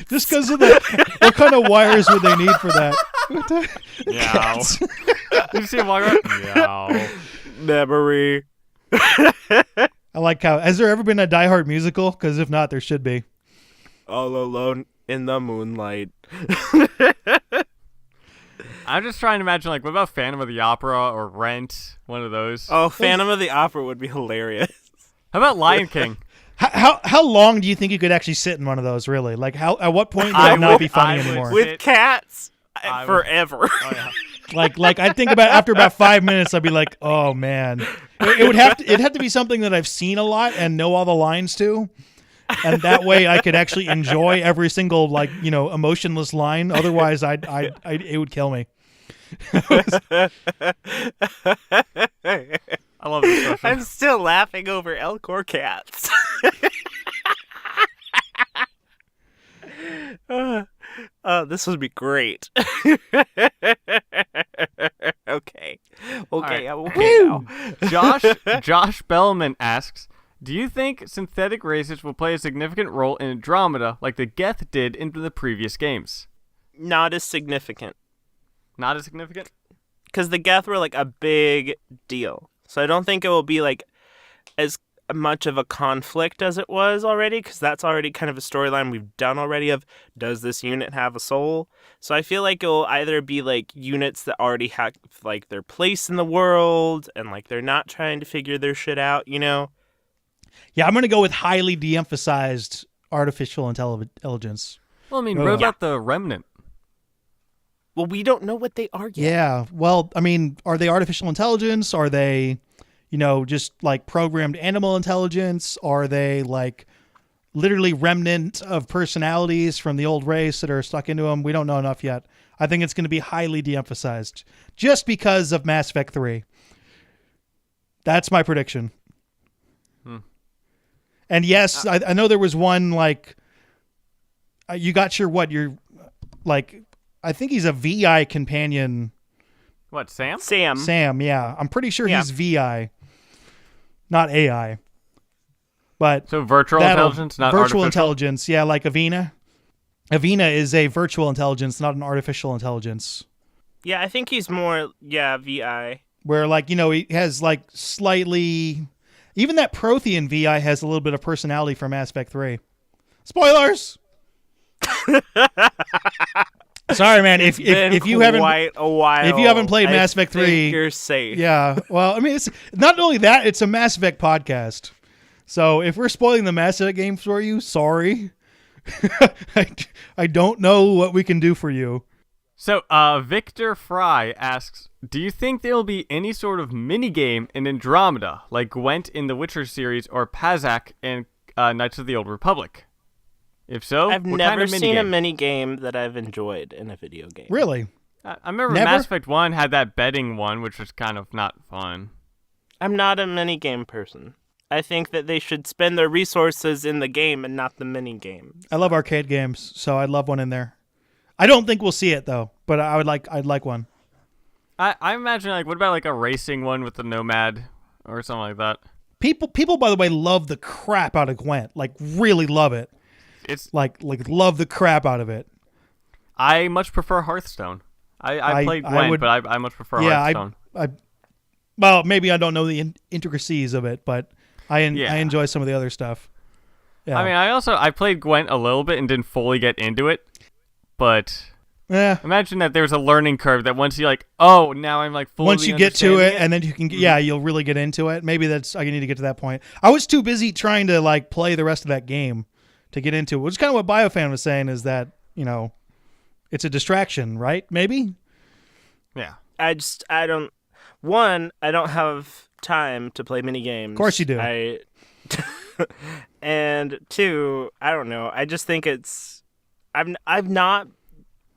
Just because of what kind of wires would they need for that? meow. Did you see him walk around? Meow. Memory. I like how. Has there ever been a Die Hard musical? Because if not, there should be. All alone in the moonlight. I'm just trying to imagine, like, what about Phantom of the Opera or Rent? One of those. Oh, Phantom of the Opera would be hilarious. How about Lion King? How long do you think you could actually sit in one of those? Really? Like at what point would it not be funny anymore? With cats, I forever. Oh, yeah. Like I think after about 5 minutes, I'd be like, oh man, it'd have to be something that I've seen a lot and know all the lines to, and that way I could actually enjoy every single emotionless line. Otherwise, it would kill me. I love this question. I'm still laughing over Elcor cats. This would be great. Okay, right. I'm okay now. Josh Bellman asks, do you think synthetic races will play a significant role in Andromeda like the Geth did in the previous games? Not as significant. Not as significant? Because the Geth were like a big deal. So I don't think it will be like as much of a conflict as it was already, because that's already kind of a storyline we've done already of, does this unit have a soul? So I feel like it will either be like units that already have like their place in the world and like they're not trying to figure their shit out, you know? Yeah, I'm going to go with highly de-emphasized artificial intelligence. Well, I mean, what about the Remnant? Well, we don't know what they are yet. Yeah, well, I mean, are they artificial intelligence? Are they, just like programmed animal intelligence? Are they like literally remnant of personalities from the old race that are stuck into them? We don't know enough yet. I think it's going to be highly de-emphasized just because of Mass Effect 3. That's my prediction. And yes, I know there was one like, you got you're like, I think he's a VI companion. What, Sam? Sam, yeah. I'm pretty sure he's VI, not AI. But so virtual intelligence, not virtual artificial? intelligence, yeah, like Avena. Avena is a virtual intelligence, not an artificial intelligence. Yeah, I think he's more, VI. Where he has like slightly, even that Prothean VI has a little bit of personality from Mass Effect 3. Spoilers! Sorry, man. If you haven't a while, if you haven't played Mass Effect 3, you're safe. Yeah. Well, I mean, it's not only that; it's a Mass Effect podcast. So if we're spoiling the Mass Effect games for you, sorry. I don't know what we can do for you. So, Victor Fry asks, do you think there will be any sort of mini-game in Andromeda, like Gwent in the Witcher series or Pazak in Knights of the Old Republic? If so, I've what never kind of seen a minigame? mini game that I've enjoyed in a video game. Really? I remember Never? Mass Effect 1 had that betting one, which was kind of not fun. I'm not a mini game person. I think that they should spend their resources in the game and not the mini game. I love arcade games, so I'd love one in there. I don't think we'll see it though, but I'd like one. I imagine, like, what about like a racing one with the Nomad or something like that? People, by the way, love the crap out of Gwent. Like, really love it. It's like love the crap out of it. I much prefer Hearthstone. I played Gwent, but I much prefer Hearthstone. Well, maybe I don't know the intricacies of it, but I enjoy some of the other stuff. Yeah. I mean, I played Gwent a little bit and didn't fully get into it, but imagine that there's a learning curve that once you now I'm like fully once you get to it, understanding and then you can you'll really get into it. Maybe I need to get to that point. I was too busy trying to like play the rest of that game to get into it, which is kind of what Biofan was saying, is that it's a distraction, right? Maybe. Yeah. I don't have time to play mini games. Of course you do. And two, I don't know. I just think I've not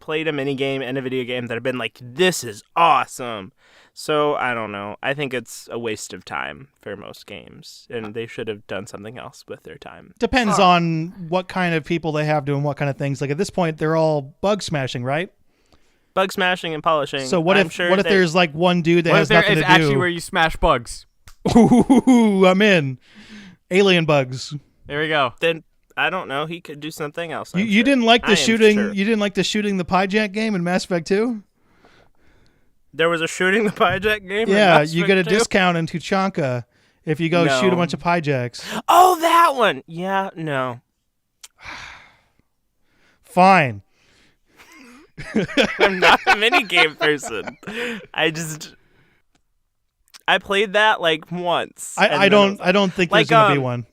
played a mini game and a video game that have been like, this is awesome. So I don't know. I think it's a waste of time for most games, and they should have done something else with their time. Depends on what kind of people they have doing what kind of things. Like at this point, they're all bug smashing, right? Bug smashing and polishing. So what if there's like one dude that has nothing to do? It's actually where you smash bugs. Ooh, I'm in. Alien bugs. There we go. Then I don't know. He could do something else. You didn't like I the am shooting. sure. You didn't like the shooting the Pyjack game in Mass Effect 2? There was a shooting the Pyjack game. Yeah, in Mass you get a Effect 2? discount in Tuchanka if you go No. shoot a bunch of Pyjacks. Oh, that one. Yeah, no. Fine. I'm not a minigame person. I played that like once. I don't think there's Like, gonna be one.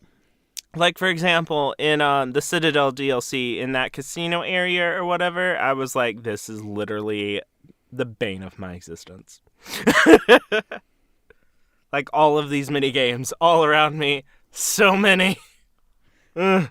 Like, for example, in the Citadel DLC, in that casino area or whatever, I was like, this is literally the bane of my existence. Like, all of these mini games all around me. So many. Ugh.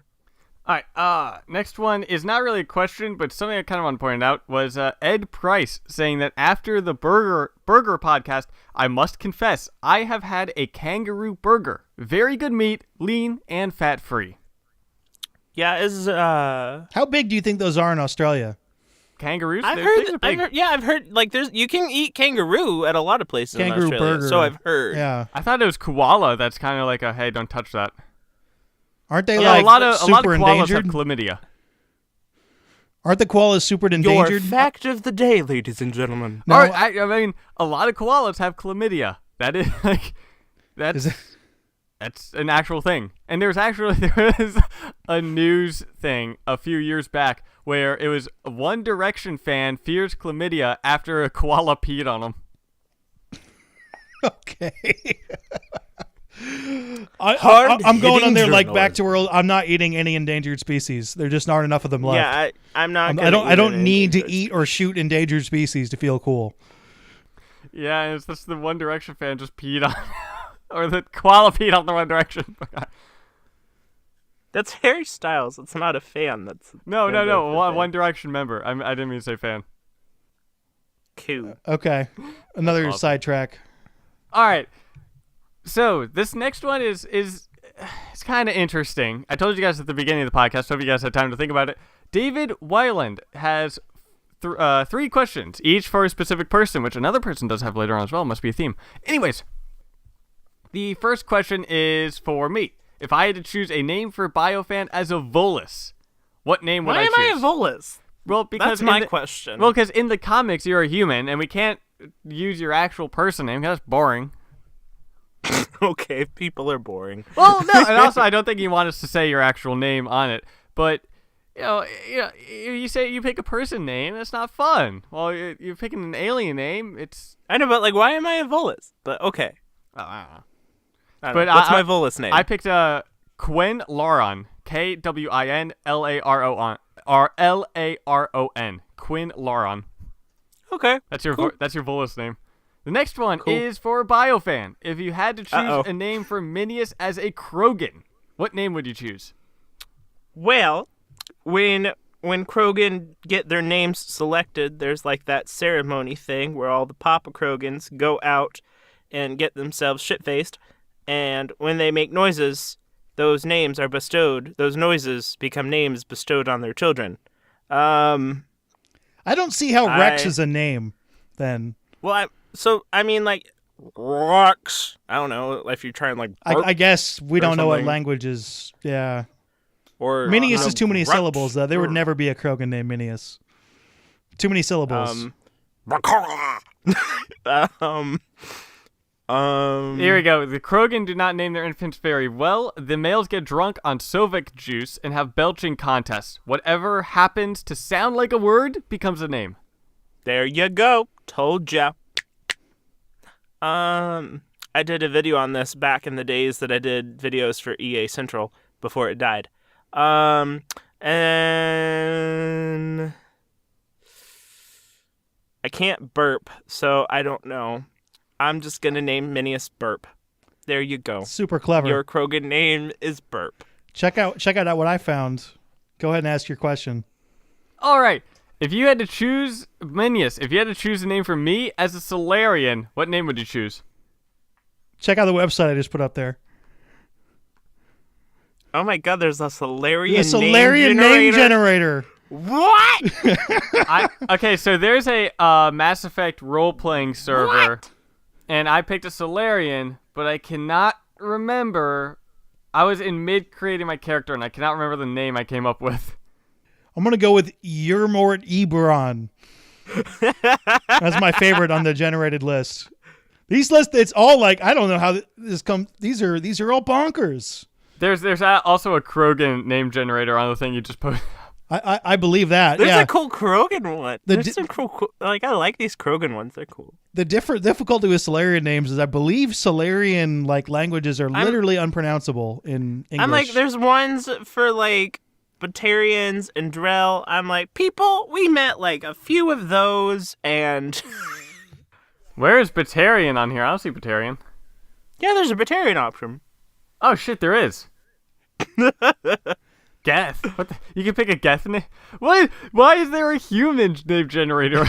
All right, next one is not really a question, but something I kind of want to point out was Ed Price saying that after the burger podcast, I must confess, I have had a kangaroo burger. Very good meat, lean, and fat-free. Yeah, How big do you think those are in Australia? Kangaroos? I've heard, like, you can eat kangaroo at a lot of places Kangaroo in Australia, burger. so I've heard. Yeah. I thought it was koala. That's kind of like a, hey, don't touch that. Aren't they Yeah, like a lot of super koalas endangered? have chlamydia. Aren't the koalas super Your endangered? fact of the day, ladies and gentlemen. No, Or, I mean, a lot of koalas have chlamydia. That is like, Is it- that's an actual thing. And there was a news thing a few years back where it was a One Direction fan fears chlamydia after a koala peed on him. Okay. I'm going on Hard-hitting there like back to journalism. where I'm not eating any endangered species. There just aren't enough of them left. Yeah, I'm not. I don't gonna need to endangered eat or shoot endangered species to feel cool. Yeah, and it's just the One Direction fan just peed on or the koala peed on the One Direction. That's Harry Styles. It's not a fan. That's No. member of the One band. Direction member. I didn't mean to say fan. Cool. Okay. Another Awesome. sidetrack. All right. So this next one is it's kind of interesting. I told you guys at the beginning of the podcast. Hope you guys had time to think about it. David Weiland has 3 questions, each for a specific person, which another person does have later on as well. Must be a theme. Anyways, the first question is for me. If I had to choose a name for Biofan as a Volus, what name would Why I am choose? I a Volus? Well, because That's my in the- question. Well, because in the comics you're a human, and we can't use your actual person name. 'Cause that's boring. Okay, people are boring. Well, no, and also I don't think you want us to say your actual name on it. But you say you pick a person name, that's not fun. Well, you're picking an alien name. It's I know, but like, why am I a Volus? But okay. I don't know. I don't But know. What's I- my Volus name? I picked Quinn Laron, KWINLARON, LARON, Quinn Laron. Okay. That's your Cool. that's your Volus name. The next one Cool. is for Biofan. If you had to choose Uh-oh. a name for Minius as a Krogan, what name would you choose? Well, when Krogan get their names selected, there's like that ceremony thing where all the Papa Krogans go out and get themselves shit-faced, and when they make noises, those names are bestowed. Those noises become names bestowed on their children. I don't see how Rex I- is a name then. Well, I mean, like, rocks. I don't know if you're trying, like, burp I guess we don't know what something. language is. Yeah. or... Minius is too many grunts. syllables, though. There would never be a Krogan named Minius. Too many syllables. Here we go. The Krogan do not name their infants very well. The males get drunk on Sovic juice and have belching contests. Whatever happens to sound like a word becomes a name. There you go. Told ya. I did a video on this back in the days that I did videos for EA Central before it died. And I can't burp, so I don't know. I'm just gonna name Minius Burp. There you go. Super clever. Your Krogan name is Burp. Check out what I found. Go ahead and ask your question. All right. If you had to choose Minius, if you had to choose a name for me as a Solarian, what name would you choose? Check out the website I just put up there. Oh my god, there's a Solarian The Solarian name generator. What? Okay, so there's a Mass Effect role-playing server, and I picked a Solarian, but I cannot remember I was in mid creating my character, and I cannot remember the name I came up with. I'm going to go with Yermort Eberron. That's my favorite on the generated list. These lists, it's all like, I don't know how this comes. These are all bonkers. There's also a Krogan name generator on the thing you just posted. I believe that. There's yeah. a cool Krogan one. There's some cool, I like these Krogan ones. They're cool. The difficulty with Solarian names is I believe Solarian languages are literally unpronounceable in English. I'm like, there's ones for Batarians and Drell. I'm like, people, we met a few of those, and Where is Batarian on here? I don't see Batarian. yeah, there's a Batarian option. Oh shit, there is. Geth. You can pick a Geth name. Why is there a human name generator?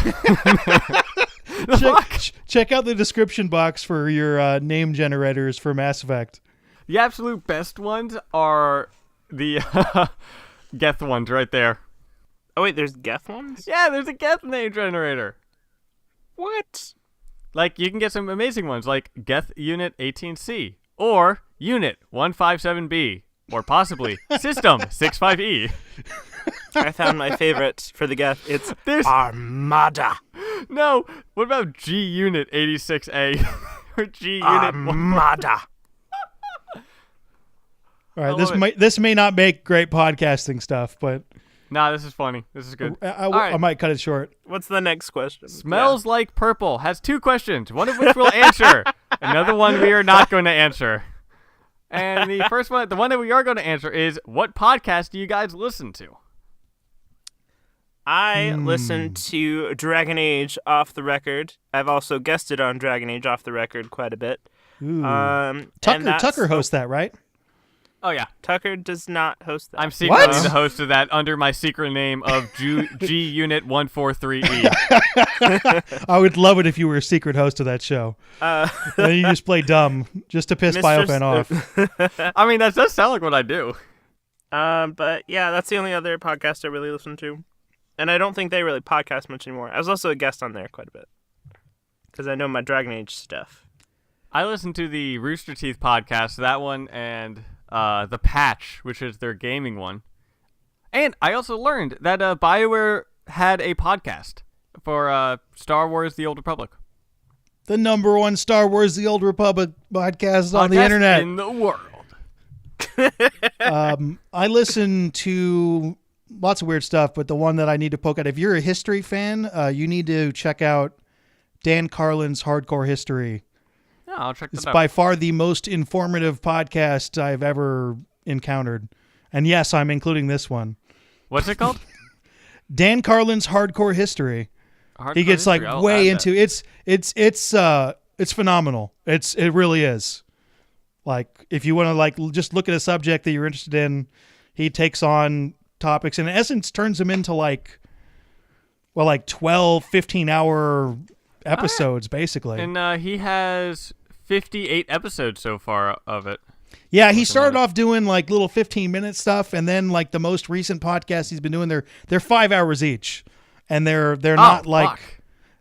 Check out the description box for your name generators for Mass Effect. The absolute best ones are the Geth ones right there. Oh wait, there's Geth ones? Yeah, there's a Geth name generator. What? You can get some amazing ones like Geth Unit 18C or Unit 157B or possibly System 65E. I found my favorite for the Geth. There's Armada. No, what about G Unit 86A or G Unit Armada? All right, this may not make great podcasting stuff, but nah, this is funny. This is good. I might cut it short. What's the next question? Smells like purple has 2 questions, one of which we'll answer, another one we are not going to answer. And the first one, the one that we are going to answer is, what podcast do you guys listen to? I listen to Dragon Age Off the Record. I've also guested on Dragon Age Off the Record quite a bit. Ooh. Tucker hosts that, right? Oh, yeah. Tucker does not host that. I'm secretly the host of that under my secret name of G Unit 143E. I would love it if you were a secret host of that show. And you just play dumb just to piss Biofan off. I mean, that does sound like what I do. But yeah, that's the only other podcast I really listen to. And I don't think they really podcast much anymore. I was also a guest on there quite a bit. Because I know my Dragon Age stuff. I listen to the Rooster Teeth podcast, that one, and The Patch, which is their gaming one. And I also learned that BioWare had a podcast for Star Wars The Old Republic. The number one Star Wars The Old Republic podcast on the internet. In the world. I listen to lots of weird stuff, but the one that I need to poke at, if you're a history fan, you need to check out Dan Carlin's Hardcore History. Yeah, I'll check that out. It's by far the most informative podcast I've ever encountered. And yes, I'm including this one. What's it called? Dan Carlin's Hardcore History. He gets way into it's phenomenal. It really is. If you want to just look at a subject that you're interested in, he takes on topics and in essence turns them into 12, 15-hour episodes basically. And he has 58 episodes so far of it. Yeah, he started off doing little 15-minute stuff, and then the most recent podcast he's been doing, they're 5 hours each, and they're not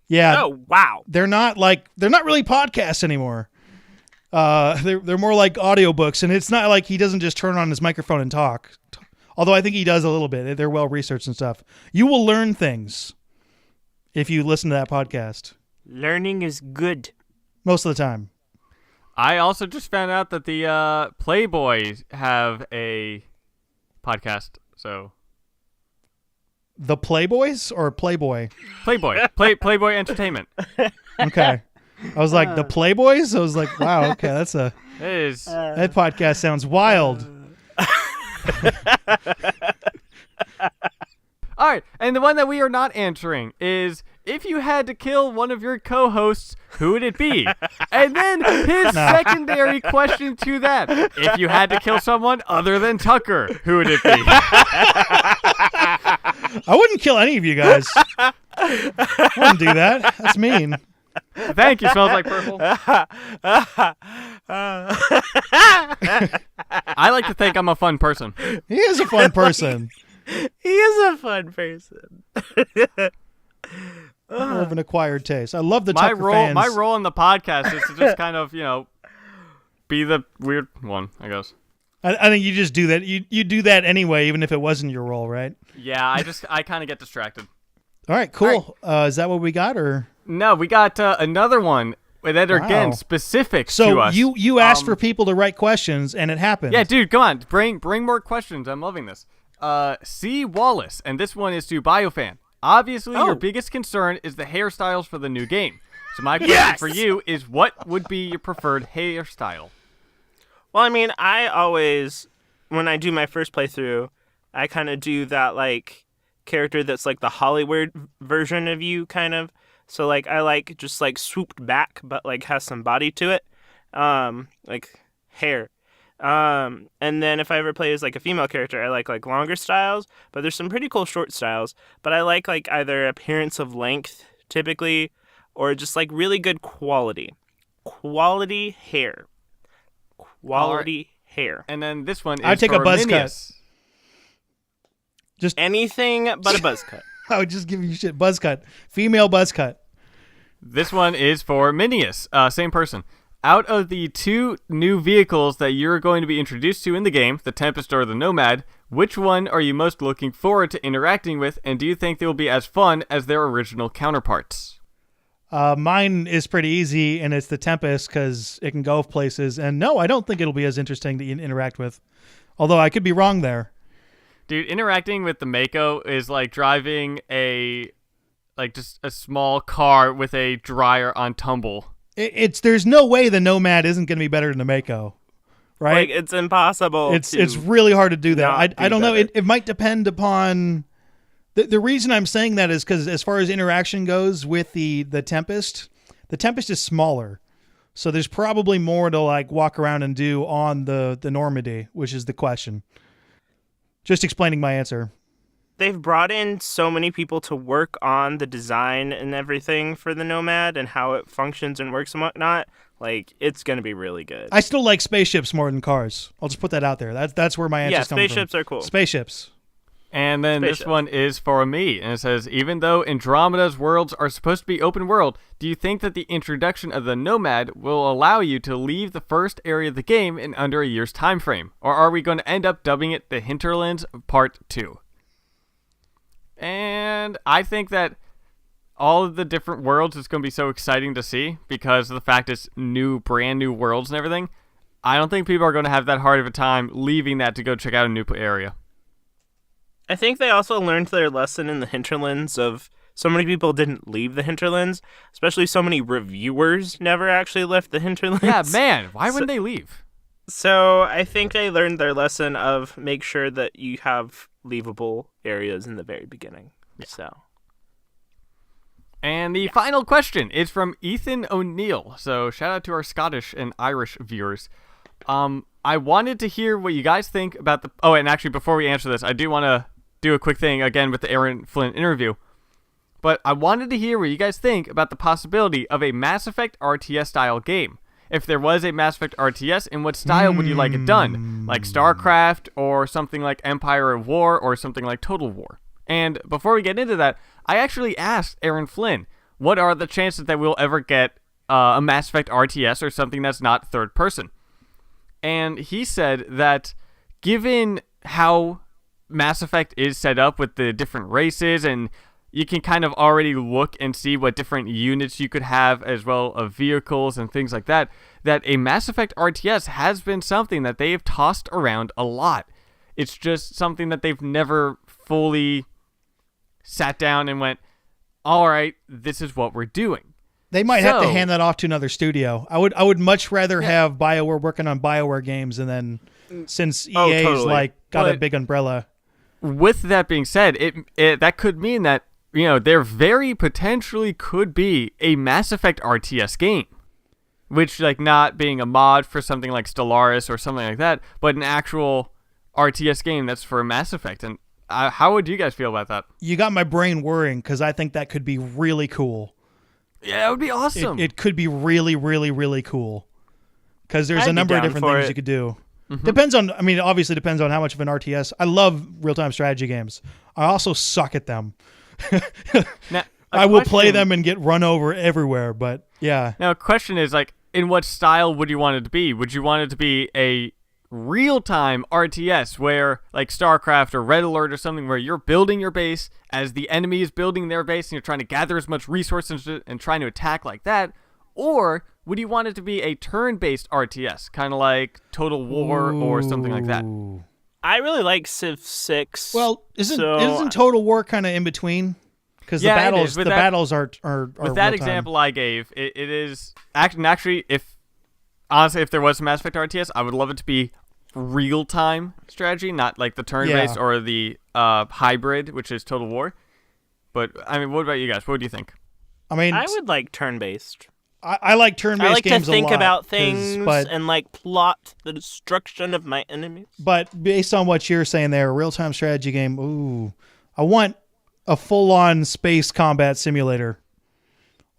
yeah. Oh wow. They're not really podcasts anymore. They're more like audiobooks, and it's not like he doesn't just turn on his microphone and talk. Although I think he does a little bit. They're well researched and stuff. You will learn things if you listen to that podcast. Learning is good. Most of the time. I also just found out that the Playboys have a podcast. So, the Playboys or Playboy? Playboy. Playboy Entertainment. Okay. I was like, the Playboys? I was like, wow, okay, that podcast sounds wild. All right, and the one that we are not answering is, if you had to kill one of your co-hosts, who would it be? And then his secondary question to that, if you had to kill someone other than Tucker, who would it be? I wouldn't kill any of you guys. I wouldn't do that. That's mean. Thank you, Smells Like Purple. I like to think I'm a fun person. He is a fun person. He is a fun person. More of an acquired taste. I love the Tucker fans. My role in the podcast is to just kind of, be the weird one, I guess. I think you just do that. You do that anyway, even if it wasn't your role, right? Yeah, I kind of get distracted. All right, cool. Is that what we got, or No, we got another one that are again specific to so us. you asked for people to write questions, and it happened. Yeah, dude, come on, bring more questions. I'm loving this. C. Wallace, and this one is to Biofan. Obviously, your biggest concern is the hairstyles for the new game. So my question for you is, what would be your preferred hairstyle? Well, I mean, I always, when I do my first playthrough, I kind of do that, like, character that's, like, the Hollywood version of you, kind of. So, like, I like just, like, swooped back, but, like, has some body to it. Like, hair. And then if I ever play as, like, a female character, I like longer styles, but there's some pretty cool short styles. But I like, either appearance of length, typically, or just, like, really good quality. Quality hair. Quality hair. And then this one is I'd take a for buzz Minius. cut. Just anything but a buzz cut. I would just give you shit. Buzz cut. Female buzz cut. This one is for Minius. Same person. Out of the two new vehicles that you're going to be introduced to in the game, the Tempest or the Nomad, which one are you most looking forward to interacting with, and do you think they will be as fun as their original counterparts? Mine is pretty easy, and it's the Tempest because it can go places. And no, I don't think it'll be as interesting to interact with. Although I could be wrong there. Dude, interacting with the Mako is like driving just a small car with a dryer on tumble. There's no way the Nomad isn't going to be better than the Mako, right? Like, it's impossible. It's really hard to do that. I don't know. better. It might depend upon. The reason I'm saying that is because as far as interaction goes with the Tempest is smaller. So there's probably more to like walk around and do on the Normandy, which is the question. Just explaining my answer. They've brought in so many people to work on the design and everything for the Nomad and how it functions and works and whatnot. Like, it's going to be really good. I still like spaceships more than cars. I'll just put that out there. That's where my answer's coming from. Spaceships are cool. Spaceships. And then this one is for me, and it says, even though Andromeda's worlds are supposed to be open world, do you think that the introduction of the Nomad will allow you to leave the first area of the game in under a year's time frame? Or are we going to end up dubbing it the Hinterlands Part 2? And I think that all of the different worlds is going to be so exciting to see because of the fact it's brand new worlds and everything. I don't think people are going to have that hard of a time leaving that to go check out a new area. I think they also learned their lesson in the Hinterlands of so many people didn't leave the Hinterlands, especially so many reviewers never actually left the Hinterlands. Yeah, man, why wouldn't they leave? So I think they learned their lesson of make sure that you have leavable areas in the very beginning. Yeah. So. And the final question is from Ethan O'Neill. So shout out to our Scottish and Irish viewers. I wanted to hear what you guys think about the... Oh, and actually, before we answer this, I do want to do a quick thing, again, with the Aaron Flynn interview. But I wanted to hear what you guys think about the possibility of a Mass Effect RTS-style game. If there was a Mass Effect RTS, in what style would you like it done? Like StarCraft, or something like Empire of War, or something like Total War? And before we get into that, I actually asked Aaron Flynn, what are the chances that we'll ever get a Mass Effect RTS or something that's not third person? And he said that given how Mass Effect is set up with the different races, and you can kind of already look and see what different units you could have as well of vehicles and things like that, that a Mass Effect RTS has been something that they have tossed around a lot. It's just something that they've never fully sat down and went, all right, this is what we're doing. They might have to hand that off to another studio. I would much rather have BioWare working on BioWare games, and then since EA's got a big umbrella. With that being said, it that could mean that there very potentially could be a Mass Effect RTS game, which not being a mod for something like Stellaris or something like that, but an actual RTS game that's for Mass Effect. And how would you guys feel about that? You got my brain whirring because I think that could be really cool. Yeah, it would be awesome. It could be really, really, really cool. Because there's a number of different things you could do. Mm-hmm. Obviously depends on how much of an RTS. I love real-time strategy games. I also suck at them. Now, I will play them and get run over everywhere, but yeah. Now, a question is, in what style would you want it to be? Would you want it to be a real-time RTS where, like StarCraft or Red Alert or something, where you're building your base as the enemy is building their base and you're trying to gather as much resources and trying to attack like that? Or would you want it to be a turn-based RTS, kind of like Total War or something like that? I really like Civ 6. Well, isn't Total War kind of in between? Because the battles are with that example I gave, it is actually if there was a Mass Effect RTS, I would love it to be real-time strategy, not like the turn-based or the hybrid, which is Total War. But I mean, what about you guys? What do you think? I mean, I would like turn-based. I like turn-based games a lot. I like to think about things and like plot the destruction of my enemies. But based on what you're saying there, a real-time strategy game, ooh, I want a full-on space combat simulator.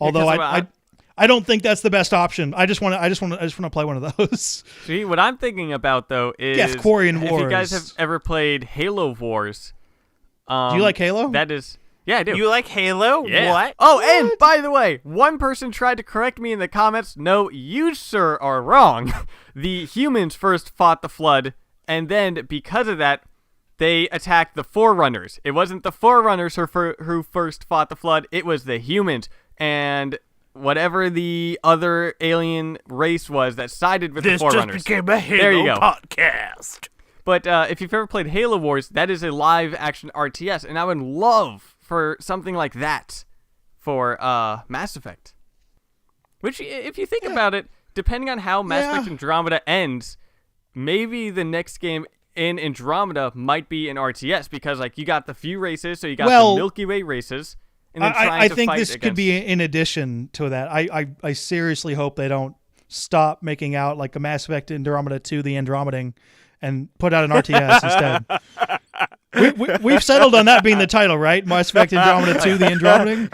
Although I don't think that's the best option. I just want to play one of those. See, what I'm thinking about though is Korean Wars. If you guys have ever played Halo Wars, do you like Halo? Yeah, I do. You like Halo? Yeah. What? Oh, and by the way, one person tried to correct me in the comments. No, you, sir, are wrong. The humans first fought the Flood, and then, because of that, they attacked the Forerunners. It wasn't the Forerunners who first fought the Flood. It was the humans. And whatever the other alien race was that sided with the Forerunners. This just became a There you Halo go. podcast. But if you've ever played Halo Wars, that is a live-action RTS, and I would love for something like that for Mass Effect. Which, if you think about it, depending on how Mass Effect Andromeda ends, maybe the next game in Andromeda might be an RTS, because like you got the few races, so you got the Milky Way races, and then I think this could be in addition to that. I seriously hope they don't stop making out like a Mass Effect Andromeda 2, the Andromeding, and put out an RTS instead. We've settled on that being the title, right? Mass Effect Andromeda 2, the Andromeding.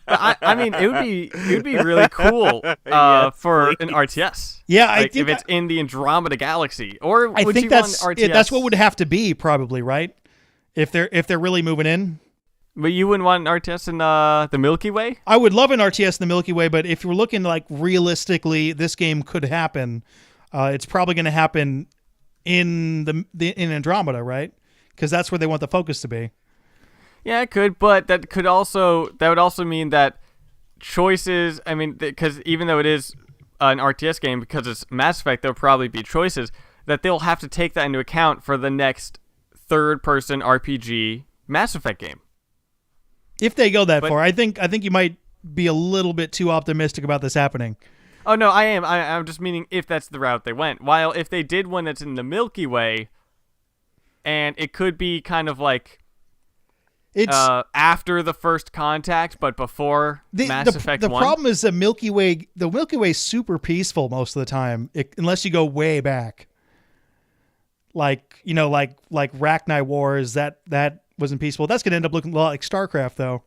I mean, it would be really cool for an RTS. Yeah, like, I think if it's in the Andromeda galaxy, or I would think you that's want an RTS? That's what would have to be, probably, right? If they're really moving in. But you wouldn't want an RTS in the Milky Way? I would love an RTS in the Milky Way, but if you're looking like realistically, this game could happen. It's probably going to happen in Andromeda, right? Because that's where they want the focus to be. Yeah, it could, but that would also mean that choices. I mean, because even though it is an RTS game, because it's Mass Effect, there'll probably be choices that they'll have to take that into account for the next third-person RPG Mass Effect game. If they go that far, I think you might be a little bit too optimistic about this happening. Oh, no, I am. I'm just meaning if that's the route they went. While if they did one that's in the Milky Way, and it could be kind of like it's after the first contact, but before Mass Effect 1. The problem is the Milky Way is super peaceful most of the time, unless you go way back. Like Rachni Wars, that wasn't peaceful. That's going to end up looking a lot like StarCraft, though.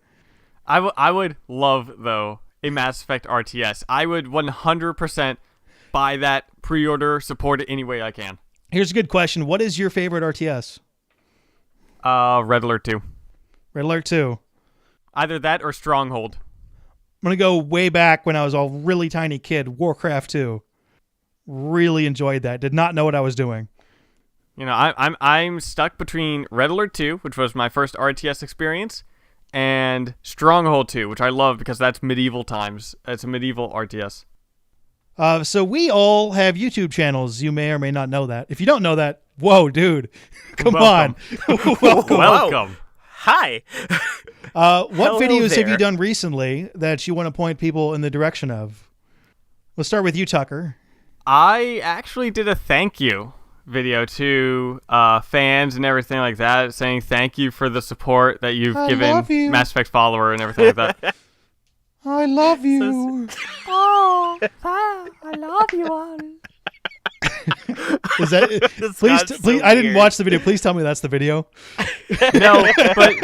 I would love, though, a Mass Effect RTS. I would 100% buy that, pre-order, support it any way I can. Here's a good question. What is your favorite RTS? Red Alert 2. Red Alert 2. Either that or Stronghold. I'm going to go way back when I was a really tiny kid. Warcraft 2. Really enjoyed that. Did not know what I was doing. You know, I'm stuck between Red Alert 2, which was my first RTS experience, and Stronghold 2, which I love because that's medieval times. It's a medieval RTS. So we all have YouTube channels. You may or may not know that. If you don't know that, whoa, dude. Come on. Welcome. Hi. What Hello videos there. have you done recently that you want to point people in the direction of? Let's start with you, Tucker. I actually did a thank you video to fans and everything like that, saying thank you for the support that you've given Mass Effect Follower and everything like that. I love you. Oh, I love you all. Is that please? I didn't watch the video. Please tell me that's the video. No, but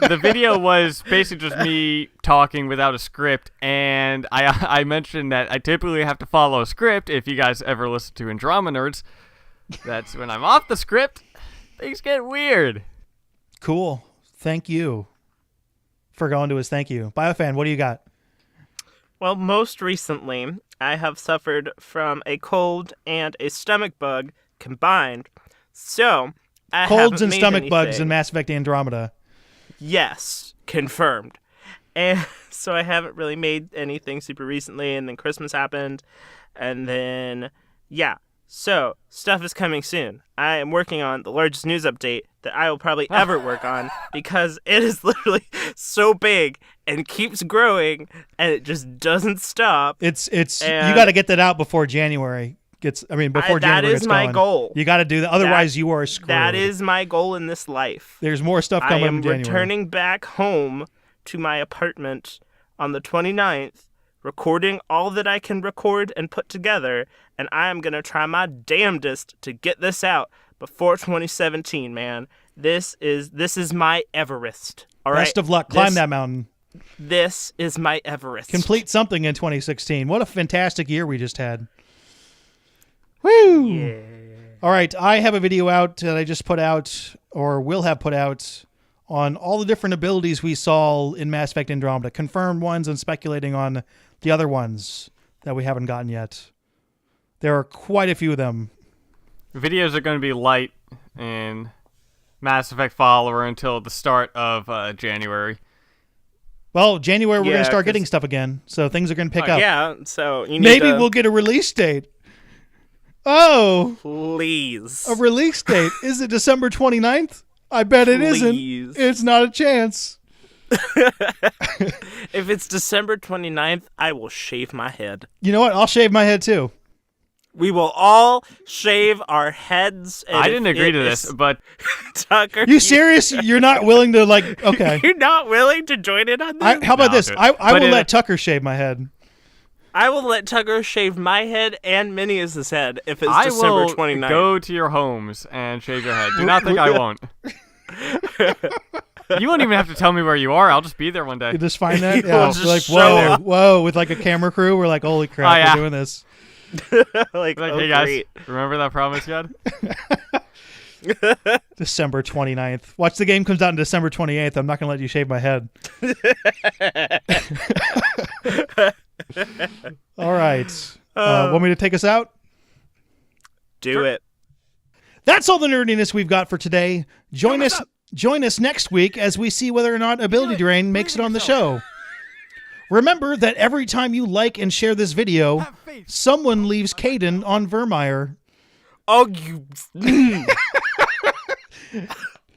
the video was basically just me talking without a script, and I mentioned that I typically have to follow a script. If you guys ever listen to Andromenerds, that's when I'm off the script, things get weird. Cool. Thank you for going to his thank you. Biofan, what do you got? Well, most recently, I have suffered from a cold and a stomach bug combined. So, I Colds haven't and made stomach bugs in anything. Mass Effect Andromeda. Yes, confirmed. And so I haven't really made anything super recently, and then Christmas happened, and then, yeah. So, stuff is coming soon. I am working on the largest news update that I will probably ever work on, because it is literally so big and keeps growing, and it just doesn't stop. It's And you got to get that out before January before January that is gets my going. goal. You got to do that, otherwise you are screwed. That is my goal in this life. There's more stuff I coming am in January. returning back home to my apartment on the 29th, recording all that I can record and put together, and I am going to try my damnedest to get this out before 2017, man. This is my Everest. All right. Best of luck. Climb that mountain. This is my Everest. Complete something in 2016. What a fantastic year we just had. Woo! Yeah. All right, I have a video out that I just put out, or will have put out, on all the different abilities we saw in Mass Effect Andromeda. Confirmed ones and speculating on the other ones that we haven't gotten yet. There are quite a few of them. Videos are going to be light in Mass Effect Follower until the start of January. Well, January we're going Yeah, to start 'cause- getting stuff again, so things are going to pick up. Yeah, so you need Maybe to, we'll get a release date. Oh, please. a release date. Is it December 29th? I bet it Please. isn't. It's not a chance. If it's December 29th, I will shave my head. You know what? I'll shave my head too. We will all shave our heads. And I if didn't agree it to this, is but Tucker, You serious? You're not willing to okay. You're not willing to join in on this? How about No, this? dude. I But will in let a- Tucker shave my head. I will let Tucker shave my head and Minnie's head if it's I December will 29th. go to your homes and shave your head. Do not think I won't. You won't even have to tell me where you are. I'll just be there one day. You just find that? will Yeah. just We're like, show whoa, up. whoa, with like a camera crew. We're like, holy crap, Oh, yeah. we're doing this. like, Like, oh, hey guys, great. remember that promise you had? December 29th. Watch, the game comes out on December 28th. I'm not going to let you shave my head. All right. Want me to take us out? Do it. That's all the nerdiness we've got for today. Join us next week as we see whether or not Ability Drain makes it on the show. Remember that every time you like and share this video, someone leaves Caden on Vermeer. Oh, you.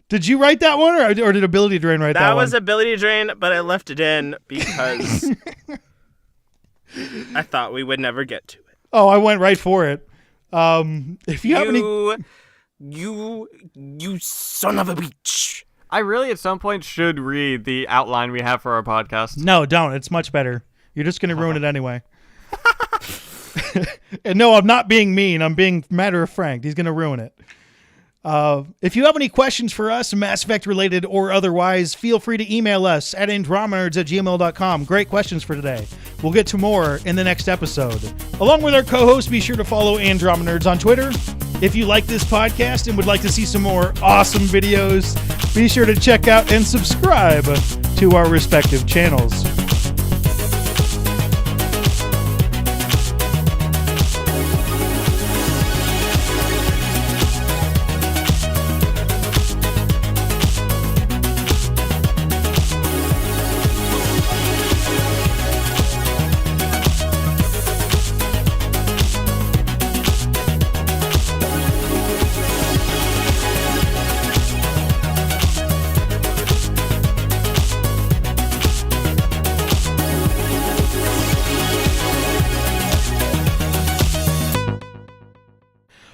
Did you write that one, or did Ability Drain write that That one? was Ability Drain, but I left it in because I thought we would never get to it. Oh, I went right for it. If you have any... You son of a bitch. I really, at some point, should read the outline we have for our podcast. No, don't. It's much better. You're just going to ruin it anyway. And no, I'm not being mean. I'm being matter of fact. He's going to ruin it. If you have any questions for us, Mass Effect related or otherwise, feel free to email us at andromenerds@gmail.com. Great questions for today. We'll get to more in the next episode. Along with our co-host, be sure to follow Andromenerds on Twitter. If you like this podcast and would like to see some more awesome videos, be sure to check out and subscribe to our respective channels.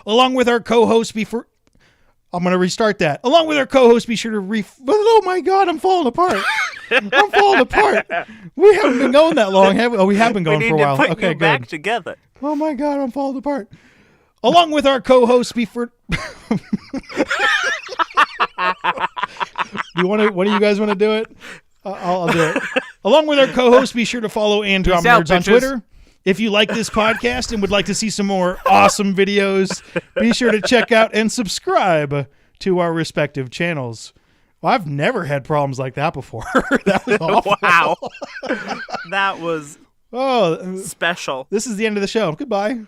Along with our co-host, I'm going to restart that. Along with our co-host, be sure to oh my God, I'm falling apart. I'm falling apart. We haven't been going that long, have we? Oh, we have been going We for a need while. to put Okay, you back good. together. Oh my God, I'm falling apart. Along with our co-host, what do you guys want to do it? I'll do it. Along with our co-host, be sure to follow Andromenerds on bitches. Twitter. If you like this podcast and would like to see some more awesome videos, be sure to check out and subscribe to our respective channels. Well, I've never had problems like that before. That was awful. Wow. That was Oh, Special. this is the end of the show. Goodbye.